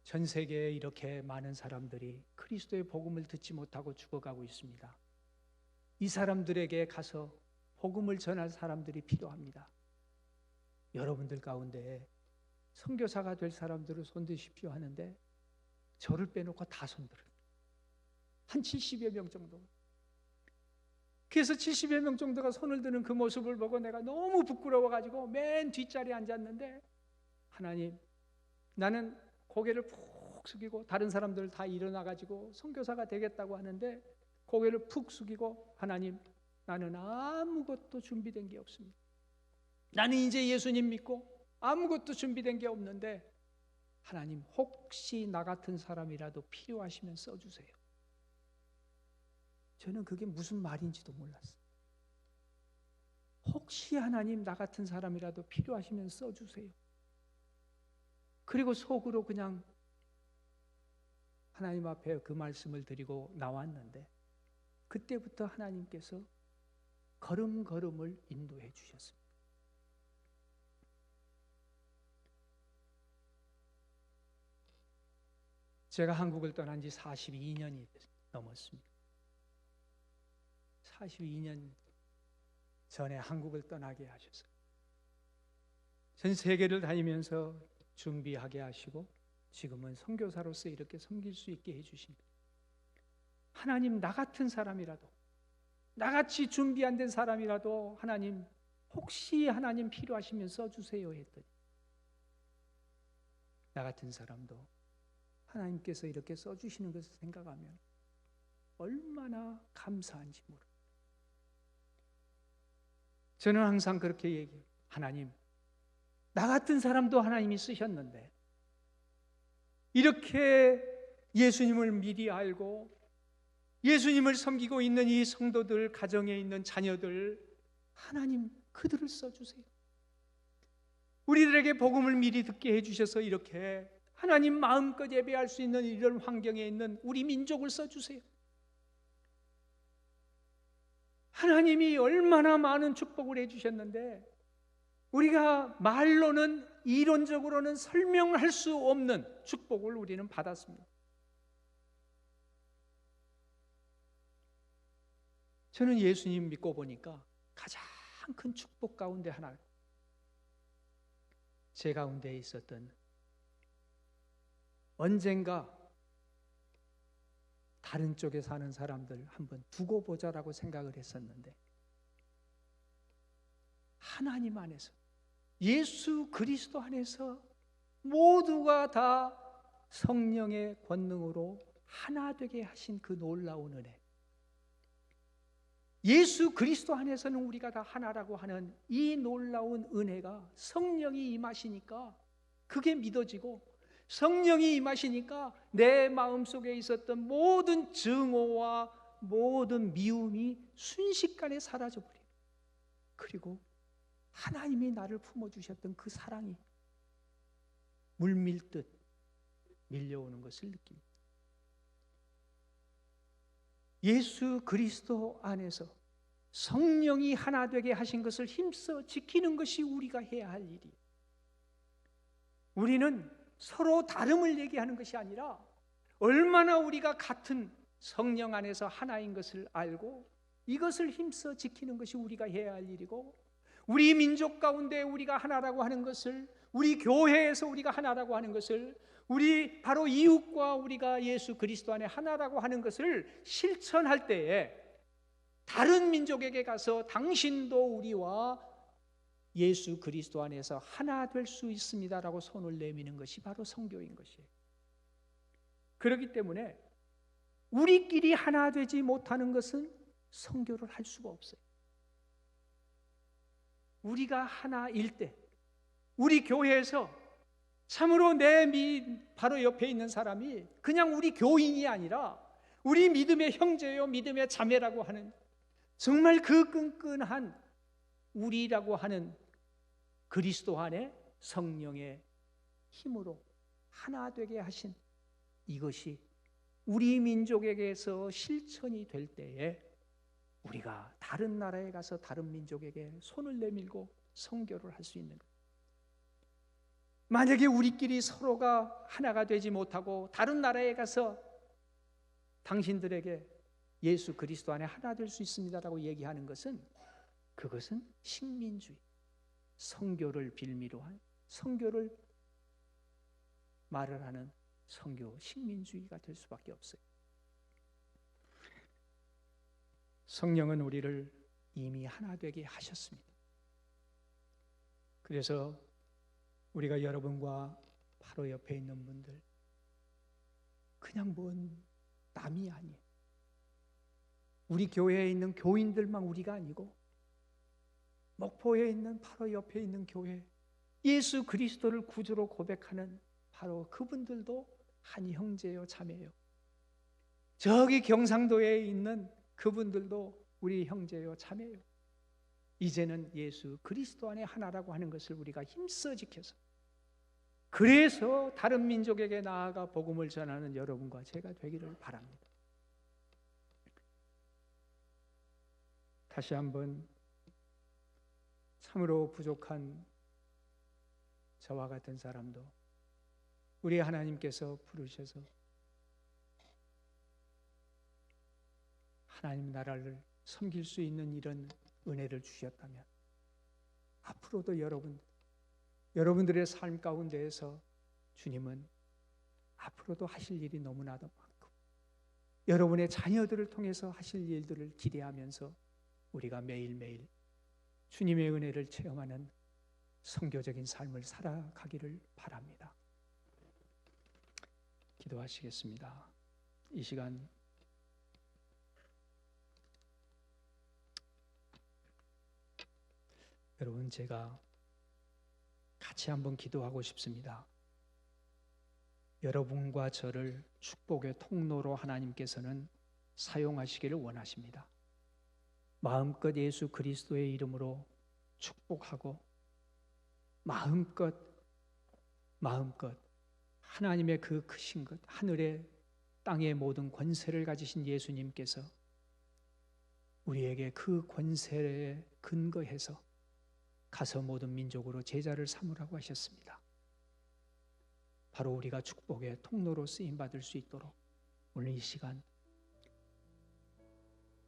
전 세계에 이렇게 많은 사람들이 그리스도의 복음을 듣지 못하고 죽어가고 있습니다. 이 사람들에게 가서 복음을 전할 사람들이 필요합니다. 여러분들 가운데 선교사가 될 사람들을 손드십시오 하는데 저를 빼놓고 다 손들어요. 한 70여 명 정도. 그래서 70여 명 정도가 손을 드는 그 모습을 보고 내가 너무 부끄러워가지고 맨 뒷자리에 앉았는데 하나님, 나는 고개를 푹 숙이고 다른 사람들 다 일어나가지고 선교사가 되겠다고 하는데 고개를 푹 숙이고 하나님, 나는 아무것도 준비된 게 없습니다. 나는 이제 예수님 믿고 아무것도 준비된 게 없는데 하나님, 혹시 나 같은 사람이라도 필요하시면 써주세요. 저는 그게 무슨 말인지도 몰랐어요. 혹시 하나님 나 같은 사람이라도 필요하시면 써주세요. 그리고 속으로 그냥 하나님 앞에 그 말씀을 드리고 나왔는데 그때부터 하나님께서 걸음걸음을 인도해 주셨습니다. 제가 한국을 떠난 지 42년이 넘었습니다. 42년 전에 한국을 떠나게 하셔서 전 세계를 다니면서 준비하게 하시고 지금은 선교사로서 이렇게 섬길 수 있게 해주십니다. 하나님, 나 같은 사람이라도, 나같이 준비 안 된 사람이라도 하나님, 혹시 하나님 필요하시면 써주세요 했더니 나 같은 사람도 하나님께서 이렇게 써주시는 것을 생각하면 얼마나 감사한지 모릅니다. 저는 항상 그렇게 얘기해요. 하나님, 나 같은 사람도 하나님이 쓰셨는데 이렇게 예수님을 미리 알고 예수님을 섬기고 있는 이 성도들, 가정에 있는 자녀들, 하나님 그들을 써주세요. 우리들에게 복음을 미리 듣게 해주셔서 이렇게 하나님 마음껏 예배할 수 있는 이런 환경에 있는 우리 민족을 써주세요. 하나님이 얼마나 많은 축복을 해주셨는데 우리가 말로는, 이론적으로는 설명할 수 없는 축복을 우리는 받았습니다. 저는 예수님 믿고 보니까 가장 큰 축복 가운데 하나, 제 가운데 있었던, 언젠가 다른 쪽에 사는 사람들 한번 두고 보자라고 생각을 했었는데 하나님 안에서, 예수 그리스도 안에서 모두가 다 성령의 권능으로 하나 되게 하신 그 놀라운 은혜, 예수 그리스도 안에서는 우리가 다 하나라고 하는 이 놀라운 은혜가 성령이 임하시니까 그게 믿어지고, 성령이 임하시니까 내 마음속에 있었던 모든 증오와 모든 미움이 순식간에 사라져버려요. 그리고 하나님이 나를 품어주셨던 그 사랑이 물밀듯 밀려오는 것을 느낍니다. 예수 그리스도 안에서 성령이 하나 되게 하신 것을 힘써 지키는 것이 우리가 해야 할 일이에요. 우리는 서로 다름을 얘기하는 것이 아니라 얼마나 우리가 같은 성령 안에서 하나인 것을 알고 이것을 힘써 지키는 것이 우리가 해야 할 일이고, 우리 민족 가운데 우리가 하나라고 하는 것을, 우리 교회에서 우리가 하나라고 하는 것을, 우리 바로 이웃과 우리가 예수 그리스도 안에 하나라고 하는 것을 실천할 때에 다른 민족에게 가서 당신도 우리와 예수 그리스도 안에서 하나 될 수 있습니다라고 손을 내미는 것이 바로 선교인 것이에요. 그렇기 때문에 우리끼리 하나 되지 못하는 것은 선교를 할 수가 없어요. 우리가 하나일 때, 우리 교회에서 참으로 내 바로 옆에 있는 사람이 그냥 우리 교인이 아니라 우리 믿음의 형제요, 믿음의 자매라고 하는, 정말 그 끈끈한 우리라고 하는 그리스도 안에 성령의 힘으로 하나 되게 하신 이것이 우리 민족에게서 실천이 될 때에 우리가 다른 나라에 가서 다른 민족에게 손을 내밀고 선교를 할 수 있는 것. 만약에 우리끼리 서로가 하나가 되지 못하고 다른 나라에 가서 당신들에게 예수 그리스도 안에 하나 될 수 있습니다라고 얘기하는 것은, 그것은 식민주의, 선교를 빌미로 한, 선교를 말을 하는 선교 식민주의가 될 수밖에 없어요. 성령은 우리를 이미 하나 되게 하셨습니다. 그래서 우리가 여러분과 바로 옆에 있는 분들 그냥 뭔 남이 아니에요. 우리 교회에 있는 교인들만 우리가 아니고 목포에 있는 바로 옆에 있는 교회, 예수 그리스도를 구주로 고백하는 바로 그분들도 한 형제요, 자매요. 저기 경상도에 있는 그분들도 우리 형제요, 자매요. 이제는 예수 그리스도 안에 하나라고 하는 것을 우리가 힘써 지켜서, 그래서 다른 민족에게 나아가 복음을 전하는 여러분과 제가 되기를 바랍니다. 다시 한번 참으로 부족한 저와 같은 사람도 우리 하나님께서 부르셔서 하나님 나라를 섬길 수 있는 이런 은혜를 주셨다면 앞으로도 여러분들의 삶 가운데에서 주님은 앞으로도 하실 일이 너무나도 많고 여러분의 자녀들을 통해서 하실 일들을 기대하면서 우리가 매일매일 주님의 은혜를 체험하는 선교적인 삶을 살아가기를 바랍니다. 기도하시겠습니다. 이 시간 여러분, 제가 같이 한번 기도하고 싶습니다. 여러분과 저를 축복의 통로로 하나님께서는 사용하시기를 원하십니다. 마음껏 예수 그리스도의 이름으로 축복하고 마음껏 하나님의 그 크신 것, 하늘의 땅의 모든 권세를 가지신 예수님께서 우리에게 그 권세에 근거해서 가서 모든 민족으로 제자를 삼으라고 하셨습니다. 바로 우리가 축복의 통로로 쓰임받을 수 있도록 오늘 이 시간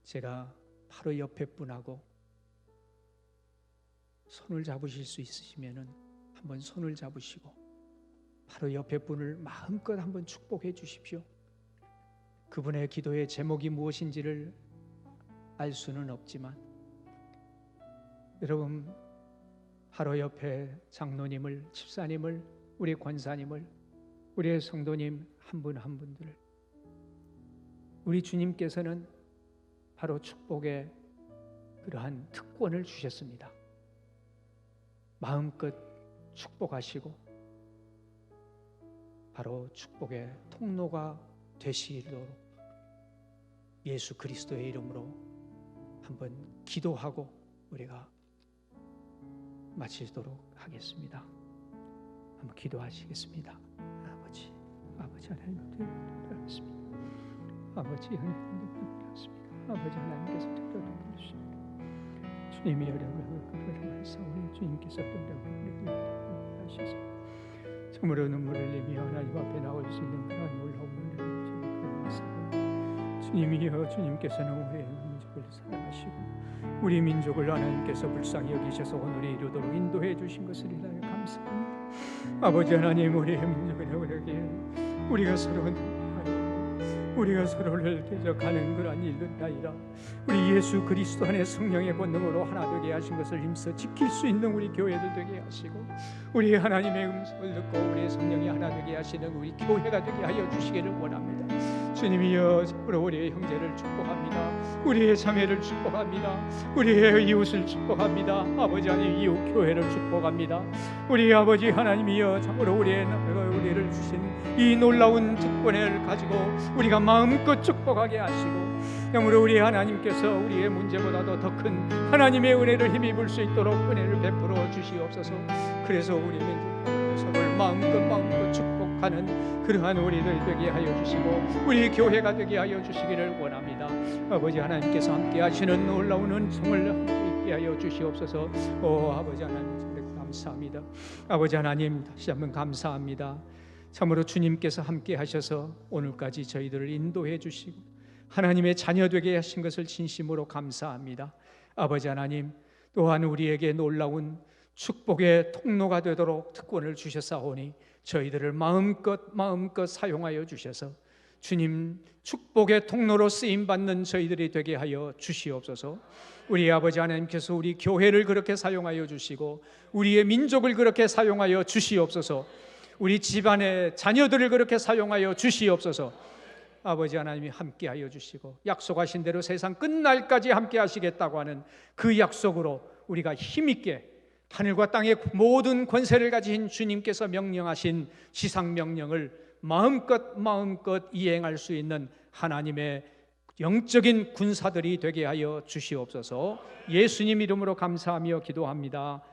제가 바로 옆에 분하고 손을 잡으실 수 있으시면은 한번 손을 잡으시고 바로 옆에 분을 마음껏 한번 축복해 주십시오. 그분의 기도의 제목이 무엇인지를 알 수는 없지만 여러분, 바로 옆에 장로님을, 집사님을, 우리 권사님을, 우리의 성도님 한 분 한 분들을 우리 주님께서는 바로 축복의 그러한 특권을 주셨습니다. 마음껏 축복하시고 바로 축복의 통로가 되시도록 예수 그리스도의 이름으로 한번 기도하고 우리가 마치도록 하겠습니다. 한번 기도하시겠습니다. 아버지 하나님 기도하겠습니다. 아버지 하나님 기도하겠습니다. 아버지 하나님께서 특별히 부르십니다. 주님이 여러분을 사오니 주님께서 여러분을 하셔서 참으로 눈물을 흘리며 하나님 앞에 나올 수 있는 그런 놀라운 은혜를 주님이여, 주님께서는 우리의 민족을 사랑하시고 우리 민족을 하나님께서 불쌍히 여기셔서 오늘에 이르도록 인도해 주신 것을 인하여 감사합니다. 아버지 하나님, 우리의 민족을 우리에게 우리가 서로를 대적하는 그러한 일들이 아니라 우리 예수 그리스도 안에 성령의 권능으로 하나 되게 하신 것을 힘써 지킬 수 있는 우리 교회들 되게 하시고 우리 하나님의 음성을 듣고 우리 성령이 하나 되게 하시는 우리 교회가 되게 하여 주시기를 원합니다. 주님이여, 참으로 우리의 형제를 축복합니다. 우리의 자매를 축복합니다. 우리의 이웃을 축복합니다. 아버지 하나님, 이웃 교회를 축복합니다. 우리 아버지 하나님이여, 참으로 우리를 주신 이 놀라운 특권을 가지고 우리가 마음껏 축복하게 하시고 참으로 우리 하나님께서 우리의 문제보다도 더 큰 하나님의 은혜를 힘입을 수 있도록 은혜를 베풀어 주시옵소서. 그래서 우리 민족을 마음껏 축복하는 그러한 우리들 되게 하여 주시고 우리 교회가 되게 하여 주시기를 원합니다. 아버지 하나님께서 함께 하시는 놀라운 은총을 함께 있게 하여 주시옵소서. 아버지 하나님, 정말 감사합니다. 아버지 하나님, 다시 한번 감사합니다. 참으로 주님께서 함께 하셔서 오늘까지 저희들을 인도해 주시고 하나님의 자녀 되게 하신 것을 진심으로 감사합니다. 아버지 하나님, 또한 우리에게 놀라운 축복의 통로가 되도록 특권을 주셨사오니 저희들을 마음껏 사용하여 주셔서 주님 축복의 통로로 쓰임받는 저희들이 되게 하여 주시옵소서. 우리 아버지 하나님께서 우리 교회를 그렇게 사용하여 주시고 우리의 민족을 그렇게 사용하여 주시옵소서. 우리 집안의 자녀들을 그렇게 사용하여 주시옵소서. 아버지 하나님이 함께하여 주시고 약속하신 대로 세상 끝날까지 함께 하시겠다고 하는 그 약속으로 우리가 힘있게 하늘과 땅의 모든 권세를 가진 주님께서 명령하신 지상명령을 마음껏 이행할 수 있는 하나님의 영적인 군사들이 되게 하여 주시옵소서. 예수님 이름으로 감사하며 기도합니다.